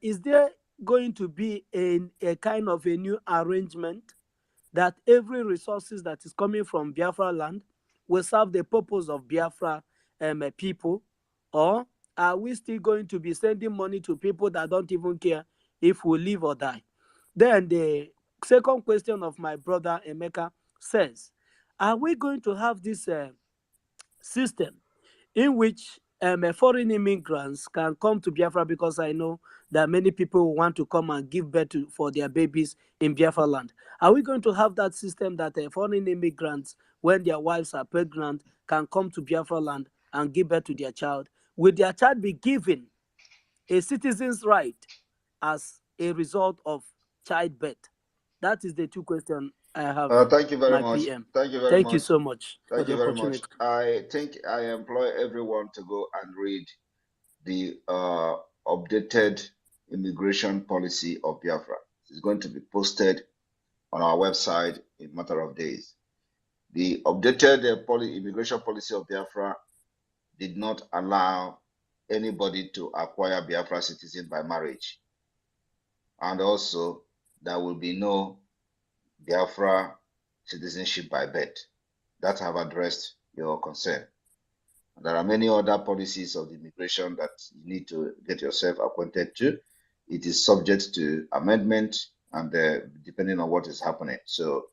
is there going to be a kind of a new arrangement that every resources that is coming from Biafra land will serve the purpose of Biafra people? Or are we still going to be sending money to people that don't even care if we live or die? Then the second question of my brother Emeka says, are we going to have this system in which foreign immigrants can come to Biafra? Because I know that many people who want to come and give birth for their babies in Biafra land. Are we going to have that system that foreign immigrants, when their wives are pregnant, can come to Biafra land and give birth to their child? Will their child be given a citizen's right as a result of childbirth? That is the two questions I have. Thank you very my much. PM. Thank you very Thank much. you so much for Thank the you very much. opportunity. I think I employ everyone to go and read the updated immigration policy of Biafra. It's going to be posted on our website in a matter of days. The updated immigration policy of Biafra did not allow anybody to acquire Biafra citizen by marriage. And also, there will be no Biafra citizenship by birth. That have addressed your concern. There are many other policies of the immigration that you need to get yourself acquainted to. It is subject to amendment and depending on what is happening. So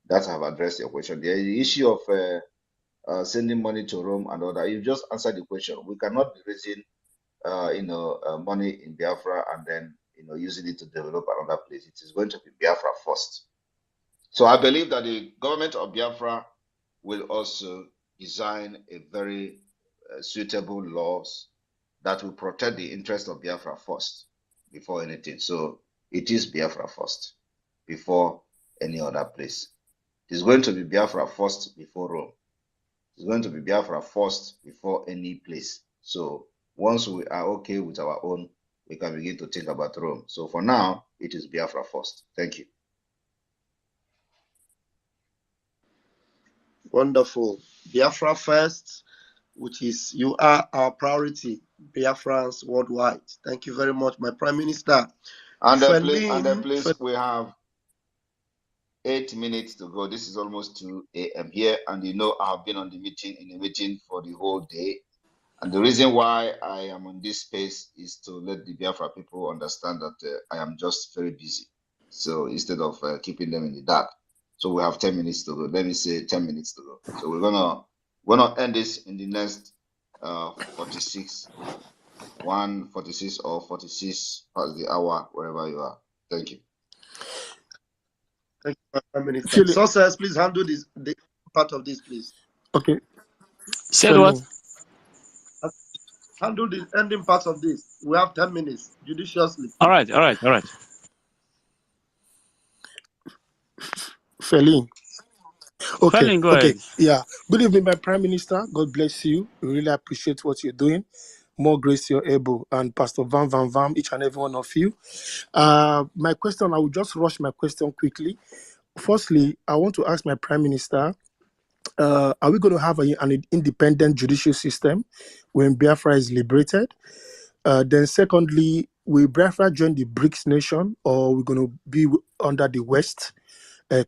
that have addressed your question. The issue of sending money to Rome and all that, you just answered the question. We cannot be raising money in Biafra and then using it to develop another place. It is going to be Biafra first. So I believe that the government of Biafra will also design a very suitable laws that will protect the interest of Biafra first before anything. So it is Biafra first before any other place. It is going to be Biafra first before Rome. It's going to be Biafra first before any place. So once we are okay with our own, we can begin to think about Rome. So for now, it is Biafra first. Thank you. Wonderful. Biafra first, which is you are our priority. Biafrans worldwide. Thank you very much, my Prime Minister. And then please, we have 8 minutes to go. This is almost 2 a.m. here, and I have been on the meeting for the whole day. And the reason why I am on this space is to let the Biafra people understand that I am just very busy. So instead of keeping them in the dark. So we have 10 minutes to go. Let me say 10 minutes to go. So we're gonna end this in the next 46, 1:46 or 46 past the hour, wherever you are. Thank you. Thank you, Prime Minister. Sources, please handle the part of this, please. Okay. Said what? Handle the ending part of this. We have 10 minutes, judiciously. All right. Feline. Okay. Feline, go ahead. Yeah. Good evening, my Prime Minister. God bless you. We really appreciate what you're doing. More grace you're able. And Pastor Vam, each and every one of you. My question, I will just rush my question quickly. Firstly, I want to ask my Prime Minister, are we going to have an independent judicial system when Biafra is liberated? Then secondly, will Biafra join the BRICS nation, or we're going to be under the West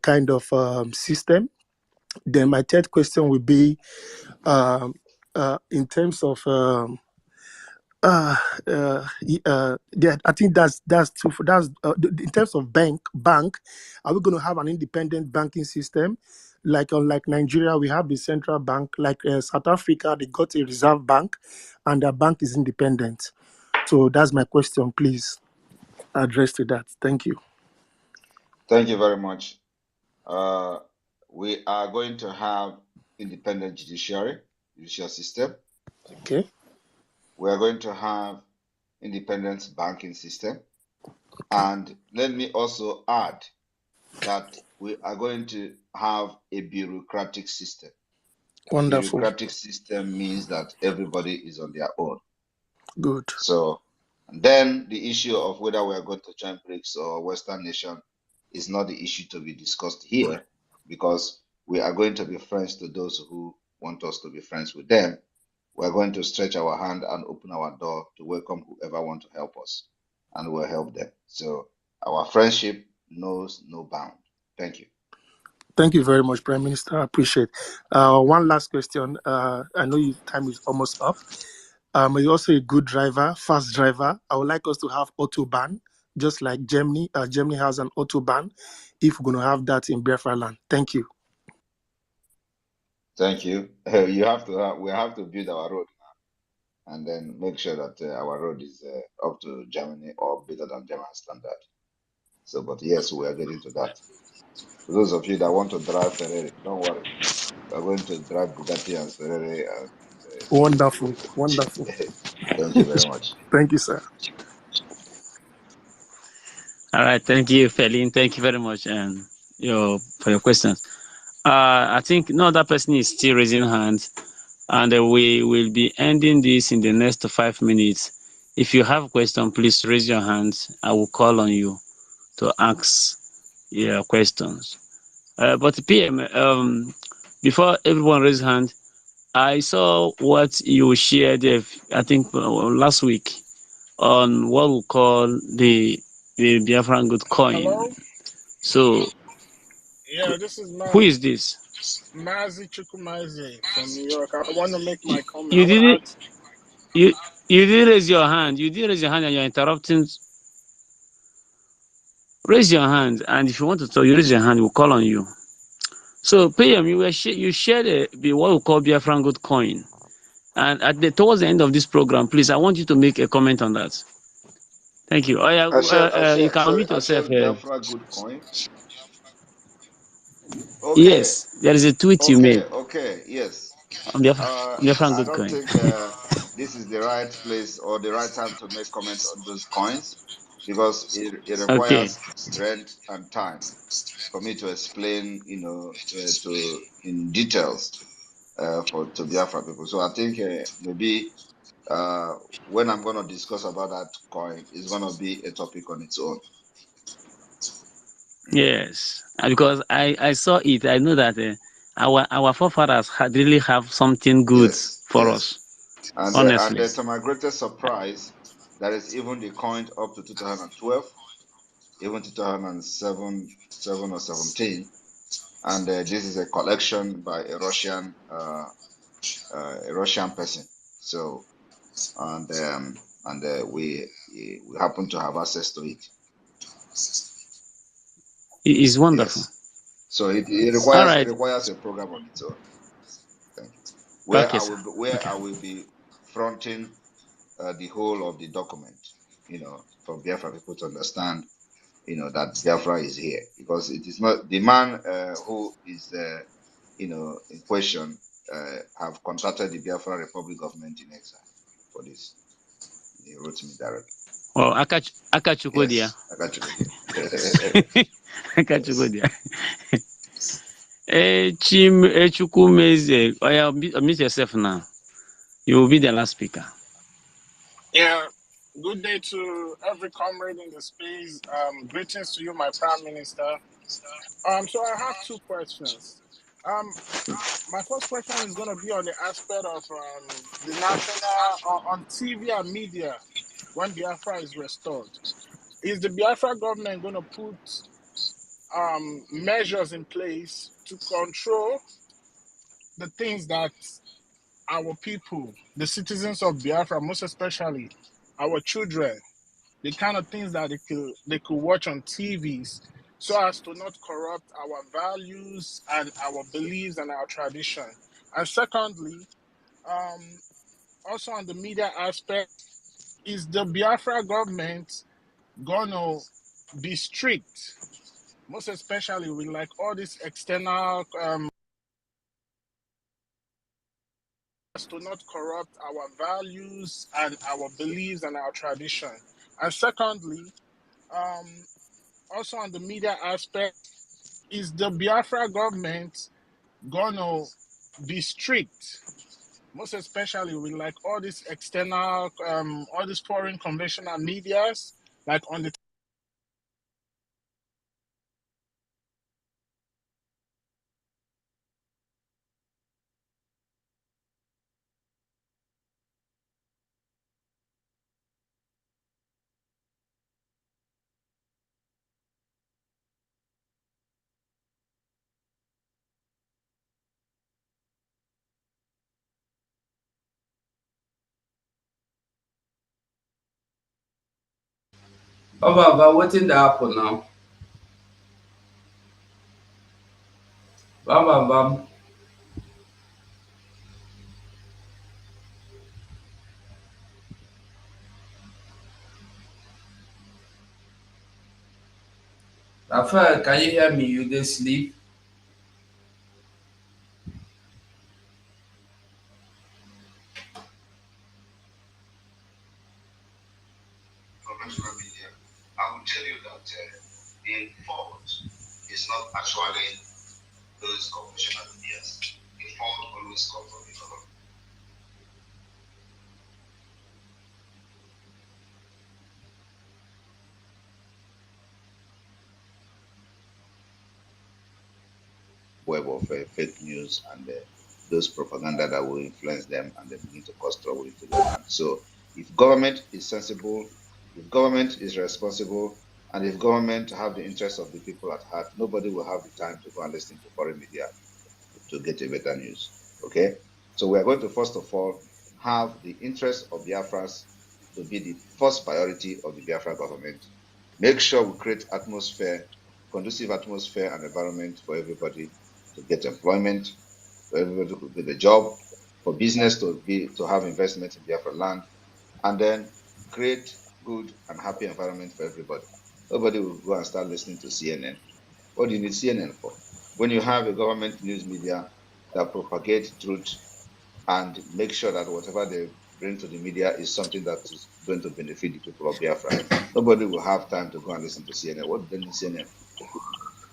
kind of system? Then my third question would be in terms of I think that's in terms of bank. Are we going to have an independent banking system? Like unlike Nigeria, we have the central bank. Like South Africa, they got a reserve bank, and their bank is independent. So that's my question. Please address to that. Thank you. Thank you very much. We are going to have independent judicial system. Okay. We are going to have independent banking system. And let me also add that we are going to have a bureaucratic system. Wonderful. Bureaucratic system means that everybody is on their own. Good. So then the issue of whether we are going to join BRICS or Western nation is not the issue to be discussed here, because we are going to be friends to those who want us to be friends with them. We are going to stretch our hand and open our door to welcome whoever want to help us, and we'll help them. So our friendship knows no bound. Thank you. Thank you very much, Prime Minister. I appreciate. One last question. I know your time is almost up. You're also a good driver, fast driver. I would like us to have autobahn, just like Germany. Germany has an autobahn. If we're going to have that in Biafra land. Thank you. Thank you. We have to build our road now, and then make sure that our road is up to Germany or better than German standard. So, but yes, we are getting to that. For those of you that want to drive Ferrari, don't worry. We are going to drive Bugatti and Ferrari. And, Wonderful. Wonderful. thank you very much. Thank you, sir. All right, thank you, Felin. Thank you very much, for your questions. I think no other person is still raising hands, and we will be ending this in the next 5 minutes. If you have a question, please raise your hands. I will call on you to ask your questions. But PM, before everyone raise hand, I saw what you shared, I think last week, on what we call the Biafran good coin. Hello? So, Yeah, this is who is this? Mazi Chukwumazi from New York. I want to make my comment. You I want didn't to ask. you didn't raise your hand. You didn't raise your hand, and you're interrupting. Raise your hand, and if you want to talk, you raise your hand. We'll call on you. So, PM, you shared what we call Biafran good coin, and towards the end of this program, please, I want you to make a comment on that. Thank you. Oh, yeah, you can unmute yourself. Biafra good coin. Okay. Yes, there is a tweet you made. Okay, yes. On Biafran I good don't coin. think this is the right place or the right time to make comment on those coins, because it requires strength and time for me to explain, in details to Biafra people. So I think maybe when I'm going to discuss about that coin, it's going to be a topic on its own. Yes, because I saw it. I know that our forefathers really have something good for us. And Honestly, to my greatest surprise, there is even the coin up to 2012, even 2007 or 17, and this is a collection by a Russian person. So, and we happen to have access to it. it is wonderful. Yes. So it requires a program on its own. Thank you. Where I will be fronting the whole of the document, for Biafra people to understand, that Biafra is here, because it is not the man who is, in question, have contacted the Biafra Republic government in exile for this. He wrote me directly. Oh, Akachukodia. Yes, Akachukodia. Akachukodia. Chim Chukwumeze. Unmute yourself now. You will be the last speaker. Yeah, good day to every comrade in the space. Greetings to you, my Prime Minister. So I have two questions. My first question is going to be on the aspect of the national on TV and media when Biafra is restored. Is the Biafra government going to put measures in place to control the things that our people, the citizens of Biafra, most especially our children, the kind of things that they could watch on TVs, so as to not corrupt our values and our beliefs and our tradition? And secondly, also on the media aspect, is the Biafra government gonna be strict, most especially with like all this external to not corrupt our values and our beliefs and our tradition? And secondly, also on the media aspect, is the Biafra government gonna be strict, most especially with like all these external, all these foreign conventional medias, like on the Baba, wetin dey happen now? Baba, Rafael, can you hear me? You dey sleep? Conventional media, I will tell you that the fault is not actually those conventional medias. The fault always comes from the government. Web of fake news and those propaganda that will influence them and they begin to cause trouble into their land. So if government is sensible, if government is responsible, and if government have the interests of the people at heart, nobody will have the time to go and listen to foreign media to get a better news. Okay? So we are going to first of all have the interests of Biafrans to be the first priority of the Biafra government. Make sure we create atmosphere, conducive atmosphere and environment for everybody to get employment, for everybody to get a job, for business to have investment in Biafra land, and then create good and happy environment for everybody. Nobody will go and start listening to CNN. What do you need CNN for? When you have a government news media that propagate truth and make sure that whatever they bring to the media is something that is going to benefit the people of Biafra, nobody will have time to go and listen to CNN. What do they need CNN for?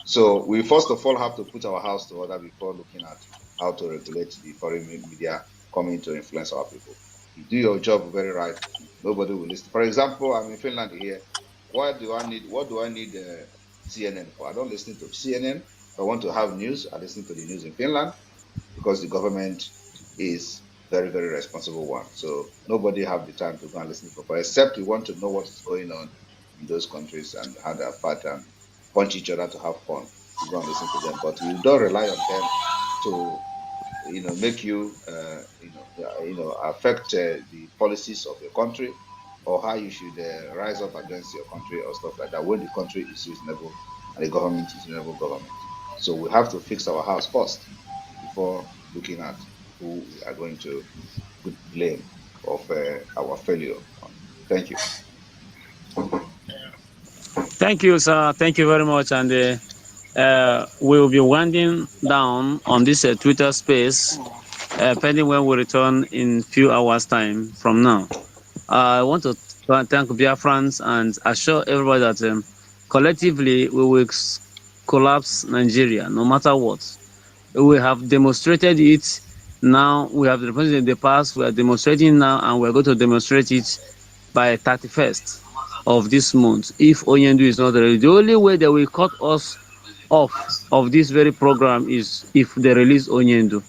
So we first of all have to put our house to order before looking at how to regulate the foreign media coming to influence our people. You do your job very right, nobody will listen. For example, I'm in Finland here. What do I need CNN for? I don't listen to CNN. If I want to have news, I listen to the news in Finland because the government is very, very responsible one. So nobody have the time to go and listen to, except you want to know what is going on in those countries and how they fight and punch each other to have fun. You go and listen to them, but you don't rely on them to, make you, affect the policies of your country or how you should rise up against your country or stuff like that when the country is reasonable and the government is reasonable government. So we have to fix our house first before looking at who we are going to put blame of our failure on. Thank you. Thank you, sir. Thank you very much. And we will be winding down on this Twitter space, pending when we return in few hours' time from now. I want to thank Biafrans and assure everybody that collectively we will collapse Nigeria, no matter what. We have demonstrated it. Now we have demonstrated in the past. We are demonstrating now, and we are going to demonstrate it by 31st of this month. If Onyendu is not ready, the only way they will cut us off of this very program is if they release Onyendu,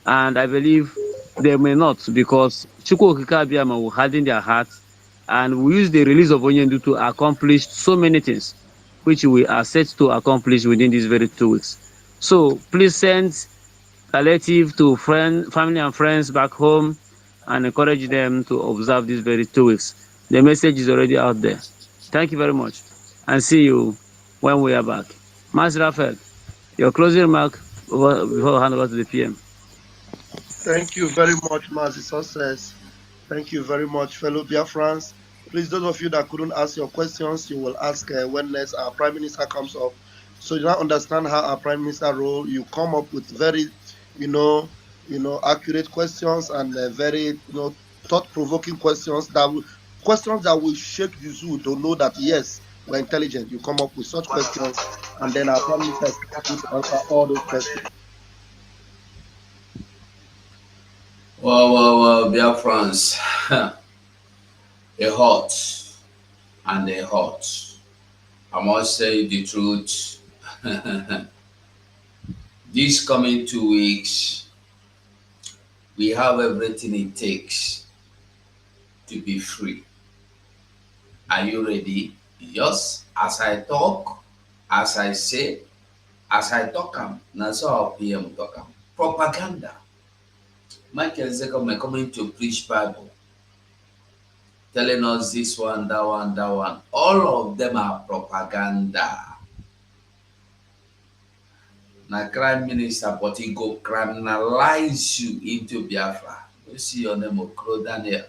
and I believe they may not, because Chukwu Okike Abiyama will harden their hearts and we use the release of Onyendu to accomplish so many things which we are set to accomplish within these very 2 weeks. So please send palliative to family and friends back home and encourage them to observe these very 2 weeks. The message is already out there. Thank you very much and see you when we are back. Mas Raphael, your closing remark before I hand over to the PM. Thank you very much, Mazi Success. Thank you very much, fellow Biafrans. Please, those of you that couldn't ask your questions, you will ask when next our Prime Minister comes up. So you now understand how our Prime Minister role. You come up with very, accurate questions and very, thought-provoking questions that will shake the zoo to know that yes, we're intelligent. You come up with such questions, and then our Prime Minister is able to answer all those questions. Well, BIAFRANS, a hot and a hot. I must say the truth. These coming 2 weeks, we have everything it takes to be free. Are you ready? Just as I talk, as I say, as I talk, that's how PM talk. Propaganda. Michael Zekome coming to preach Bible, telling us this one, that one, that one. All of them are propaganda. Now, crime minister, but he go criminalize you into Biafra. You see your name, Okro Daniel.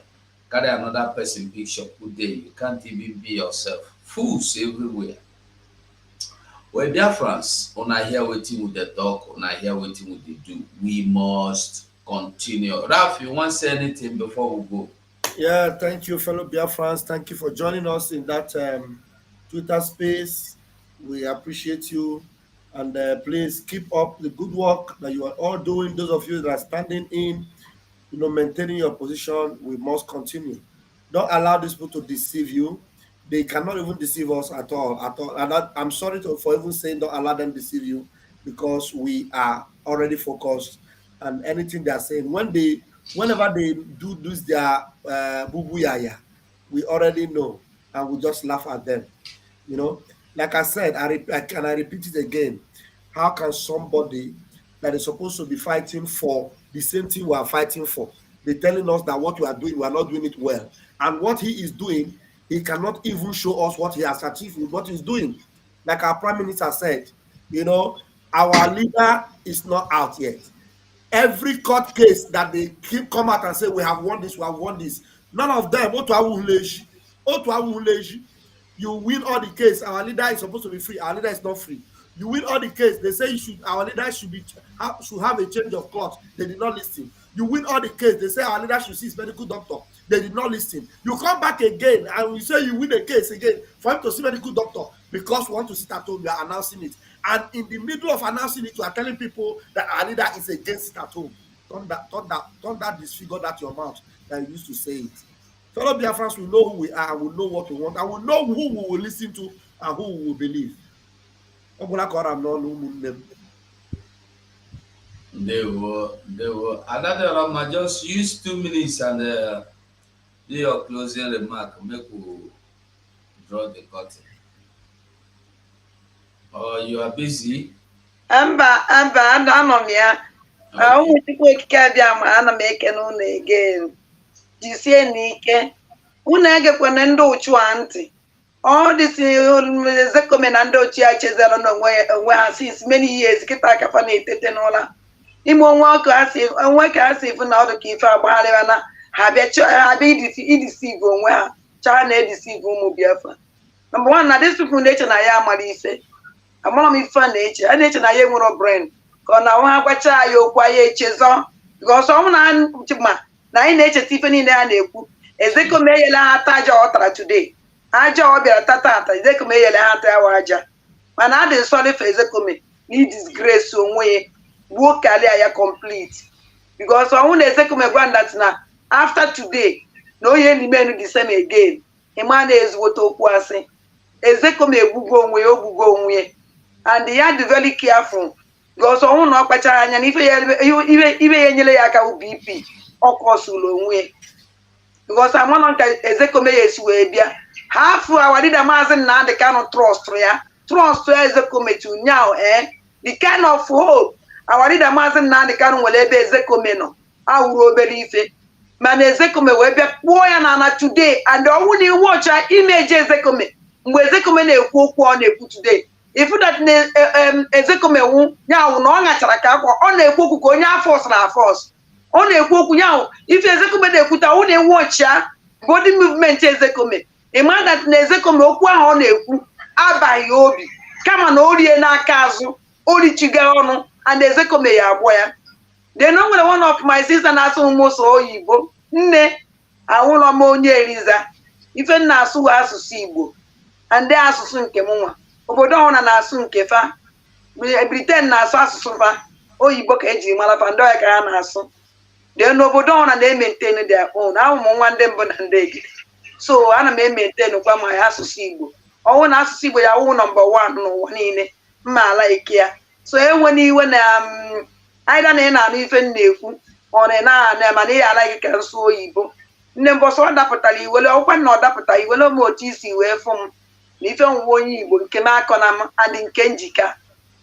Carry another person picture, put there. You can't even be yourself. Fools everywhere. Well, Biafrans, when I hear waiting with the talk, when I hear waiting with the do, we must continue. Ralph, you want to say anything before we go? Yeah, thank you, fellow BIAFRANS. Thank you for joining us in that Twitter space. We appreciate you. And please keep up the good work that you are all doing. Those of you that are standing in, maintaining your position, we must continue. Don't allow these people to deceive you. They cannot even deceive us at all. And I'm sorry for even saying don't allow them to deceive you, because we are already focused on anything they are saying. Whenever they do their boo yaya, we already know, and we just laugh at them. Like I said, I repeat it again. How can somebody that is supposed to be fighting for the same thing we are fighting for, they're telling us that what we are doing, we are not doing it well, and what he is doing, he cannot even show us what he has achieved with what he's doing. Like our prime minister said, our leader is not out yet. Every court case that they come out and say we have won this, we have won this, none of them, you win all the case, our leader is supposed to be free, our leader is not free. You win all the case, they say our leader should have a change of cloth, they did not listen. You win all the case, they say our leader should see his medical doctor, they did not listen. You come back again and you say you win a case again for him to see medical doctor, because we want to sit at home, we are announcing it. And in the middle of announcing it, you are telling people that our leader is against it at home. Don't that disfigure that your mouth that you used to say it. Fellow Biafrans, we know who we are, and we know what we want, and we know who we will listen to and who we will believe. They were. Another just use 2 minutes and do your closing remark. Make we draw the curtain. Or you are busy? Mba, anọ m ya. Ụmụ Chukwu okike abịa ma ana m ekene unu again. Jisie n'ike. Unu egekwana ndị ụchụ a ntị. All this Zekome na ndị ochie echezela n'onwe ha since many years, kịta akafa na-etete n'ụla. Ime onwe ọkụ onwe ka ha si ifu na ọdụ ka ife agbagharịwa na ha bịa idisive onwe ha, chaa na-edisive ụmụ Biafra. Number one, na these people na-eche na ya amara ife. Amara m ife a na-eche na ya enwero brain, ka ọ na nwa ha gwacha ya okwu ya echezọ, because ọnwụ na anyị na-echeta ife niile ha na-ekwu. Ezekome eyela ha ata aja ọ tara today, aja ọ bịara tata Ezekome eyela ha ata yawa aja, mana a dị sorry for Ezekome na disgrace onwe ya gbuo kalia ya complete, because ọnwụ na Ezekome gwa that na after today na onye n'ime the same again, ịma na-ezigbote okwu asị. Ezekome egbugo onwe ya, and ya dị very careful, because ọnwụ na ọ kpachara anya na ife ya enyere ya aka BP ọkọsụlụ onwe ya, because amana nka Ezekome ya esi wee bịa hafu our leader Maazị Nnamdi Kanu trust Ezekome to now the kind of hope our leader Maazị Nnamdi Kanu nwere ebe Ezekome nọ awụrụ obere ife, mana Ezekome wee bịa kpuo ya na today, and ọnwụ na iwọcha image Ezekome mgbe Ezekome na-ekwu okwu ọ na-ekwu today, ifu that Ezekome wu nyawu na ọ ṅachara ka akwa ọ na-ekwu okwu ka onye afọs na afọs, ọ na-ekwu okwu nyawu ife Ezekome na-ekwuta ọ na-ewocha body movement Ezekome. Ịma that na Ezekome okwu ahụ ọ na-ekwu abaghị obi, kama na o rie n'aka azụ, o richiga ọnụ, and Ezekome ya abụọ ya. Then o nwere one of my sister na-asụ ụmụsụ oyibo, nne awụlọ m onye Eriza, ife nna asụ asụsụ Igbo and asụsụ nke m nwa, obodo ọhụrụ na-asụ nke fa, Britain na-asụ asụsụ fa, oyibo ka ejiri mara fa, ndị ọya ka ha na-asụ. Then obodo ọna na-maintain their own. Ahụ m nwa ndị mbụ na ndị egede. So ana m maintain kwa my asụsụ Igbo. Ọwụ na asụsụ Igbo ya wụ number 1 n'ụwa niile. Mma ala ike ya. So enwe n'iwe na aida na ị na-anụ ife m na-ekwu ọ na mana ị ala gị ka nsụ oyibo. Nne mbọsọ ọ dapụtara iwele ọkwa na ọ dapụtara iwele m otu isi wee fụ m na ife nwuwe onye Igbo nke m akọ na m adị nke njika.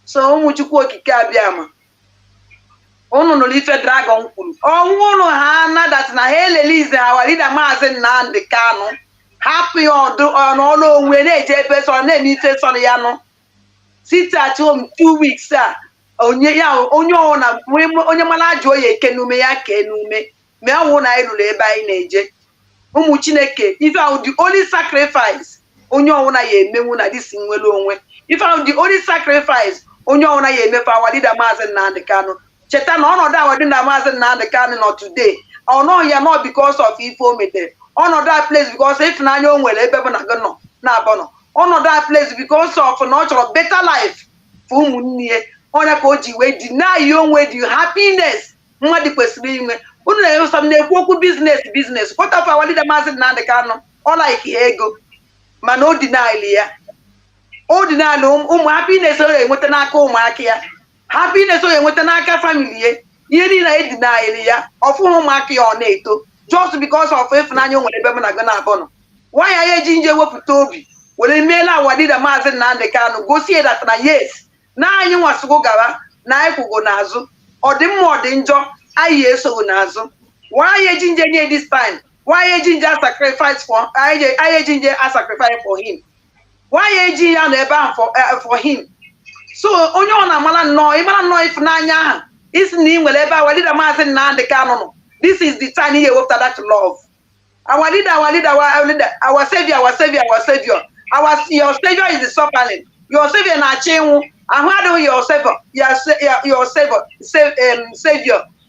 So ụmụ Chukwu okike abịa ma unu nụrụ ife dragon kwuru ọnwụ ụnụ ha nadat na ha elelize ha leader Maazị Nnamdi Kanu hapụ ya n'ọnụ onwe na-eje ebe sọ na-eme ife sọ ya nụ sit at home 2 weeks a onye mara ajụ oyi eke n'ume ya kee n'ume ma ọnwụ na anyị lụrụ ebe anyị na-eje ụmụ Chineke ife ahụ the only sacrifice onye ọwụna ya emenwu na disi nwere onwe ife ahụ the only sacrifice onye ọwụna ya emefe awa leader Maazị Nnamdi Kanu. Cheta na ọnọdụ awa dị na Maazị Nnamdi Kanu nọ today ọnọ ya nọ because of ife o metere ọnọdụ a place because ịfụnanya o nwere ebe bụ na gị nọ na-abọ nọ ọnọdụ a place because of na ọ chọrọ better life for ụmụnne ya onye ka o ji wee deny onwe the happiness mmadụ kwesịrị inwe unu na-ewusa na-ekwu okwu business kwọta for awa leader Maazị Nnamdi Kanu ọ like ya ego mana o deny ya o deny ụmụ happiness o enweta n'aka ụmụaka ya happiness o enweta n'aka family ya ihe niile edinayịrị ya ọfụhụ ụmụaka ya ọ na-eto just because of ịfụnanya o nwere ebe m na gị na-abọ nọ nwaanyị ya eji nje wepụta obi were meela awa leader Maazị Nnamdi Kanu gosi dat na yes na anyị nwasịgo gara na anyị kwụgo n'azụ ọ dị mma ọ dị njọ anyị esoghị n'azụ nwaanyị eji nje nye this time nwaanyị eji nje sacrifice for anyị eji nje sacrifice for him nwaanyị eji ya nọ ebe ahụ for him. So onye ọ na-amara nnọọ ịmara nnọọ ịfụnanya ahụ isi na ị nwere ebe awa leader Maazị Nnamdi Kanu nọ this is the time ihe wepụta that love our leader our savior your savior is the suffering your savior na-achọ ịnwụ ahụ adịghị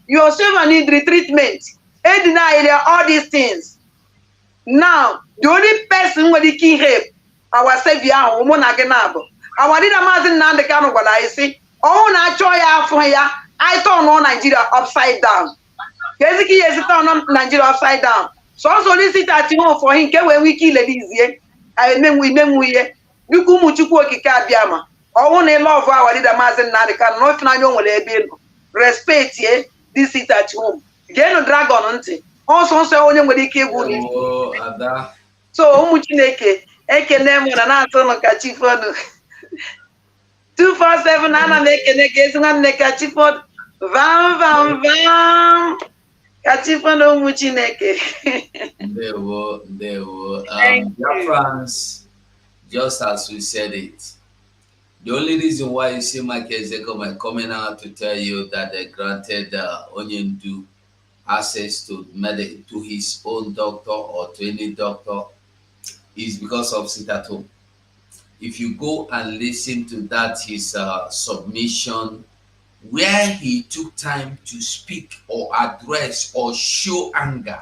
your savior need retreatment deny all these things. Now the only person nwere ike ihe our savior ahụ mụ na gị na-abụ our leader Maazị Nnamdi Kanu gwara anyị sị ọnwụ na-achọ ya afọ ya anyị tọnụọ Nigeria upside down ka ezike ihe ezi tọnụ Nigeria upside down sọsọ onye sit at home for him nke wee nwee ike ilelizie imenwu ihe biko ụmụ Chukwu okike abịa ma ọnwụ na ịlọvụ our leader Maazị Nnamdi Kanu na ịfụnanya o nwere ebe ịnọ respect ye this sit at home geenụ dragon ntị ọsọ nsọ onye nwere ike ịgwụ n'isi. So ụmụ Chineke ekene m na na-atụ nụ ka chi fọdụ 247 ana m ekene ka ezi nwanne ka chi fọdụ vam ka chi fọdụ ụmụ Chineke. Ndewo. Biafrans, just as we said it, the only reason why you see Mike Ezekome coming out to tell you that they granted Onyendu access to his own doctor or to any doctor is because of sit at home. If you go and listen to that, his submission, where he took time to speak or address or show anger,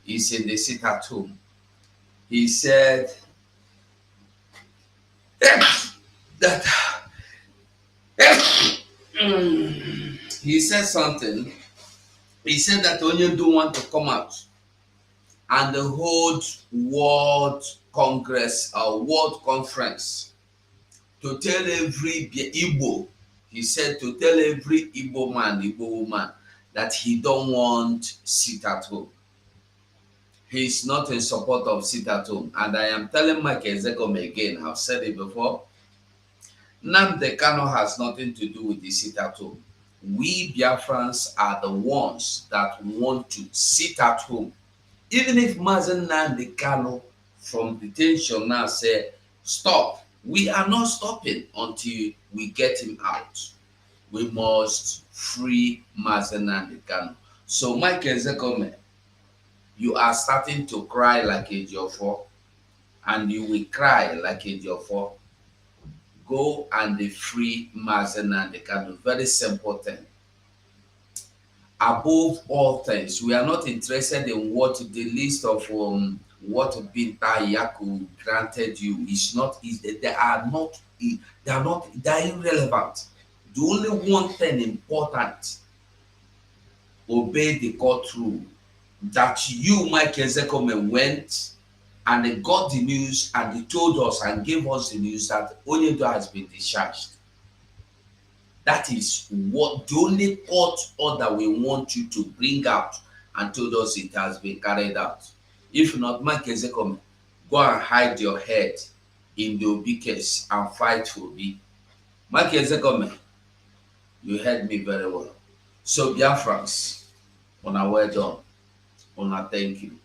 is in the sit at home. He said that he said something. He said that Onyendu want to come out and hold World Congress or World Conference to tell every Igbo, he said to tell every Igbo man, Igbo woman that he don't want sit at home. He's not in support of sit at home. And I am telling Mike Ezekome again, I've said it before, Nnamdi Kanu has nothing to do with the sit at home. We Biafrans are the ones that want to sit at home. Even if Maazị Nnamdi Kanu from detention now say, stop, we are not stopping until we get him out. We must free Maazị Nnamdi Kanu. So Mike Ezekome, you are starting to cry like a Jofo, and you will cry like a Jofo. Go and free Maazị Nnamdi Kanu. Very simple thing. Above all things, we are not interested in what the list of what Binta Yaku granted you is not. They are irrelevant. The only one thing important obey the court rule that you, Mike Ezekome, went and they got the news and they told us and gave us the news that Onyedo has been discharged. That is what the only court order we want you to bring out and told us it has been carried out. If not, Mike Ezekome, go and hide your head in the Obi case and fight for me. Mike Ezekome, you heard me very well. So Biafrans, Una well done. Una thank you.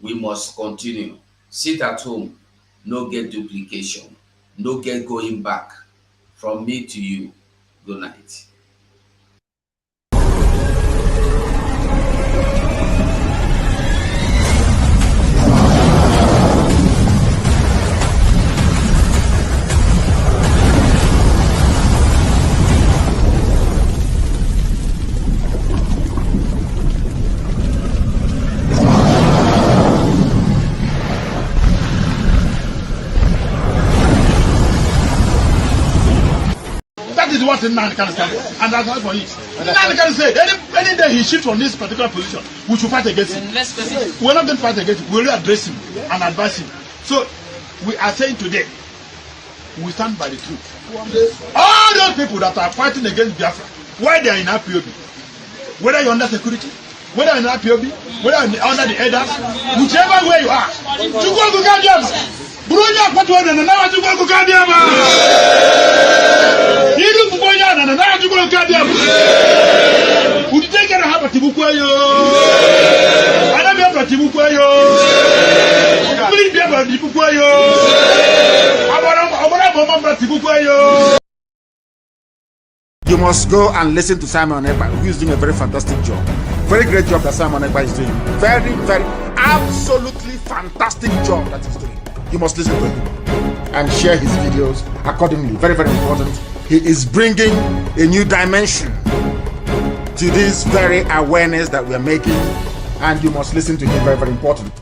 We must continue. Sit at home, no get duplication, no get going back. From me to you, good night. What Nani can say, and that's not for it. Nani can say any day he shifts from this particular position, we should fight against him. We're not going to fight against him. We'll address him and advise him. So we are saying today, we stand by the truth. All those people that are fighting against Biafra, why they are in IPOB, whether you're under security, whether you're in IPOB, whether you're under the elders, whichever way you are, to go to Gadiama. Brunya Patuana and now to go to Gadiama. Would you take care of Tibuquayo? I don't have a Tibuquayo. Please be about Tibuquayo. You must go and listen to Simon Ekpa, who is doing a very fantastic job. Very great job that Simon Ekpa is doing. Very, very, absolutely fantastic job that he's doing. You must listen to him and share his videos accordingly. Very, very important. He is bringing a new dimension to this very awareness that we are making, and you must listen to him. Very, very important.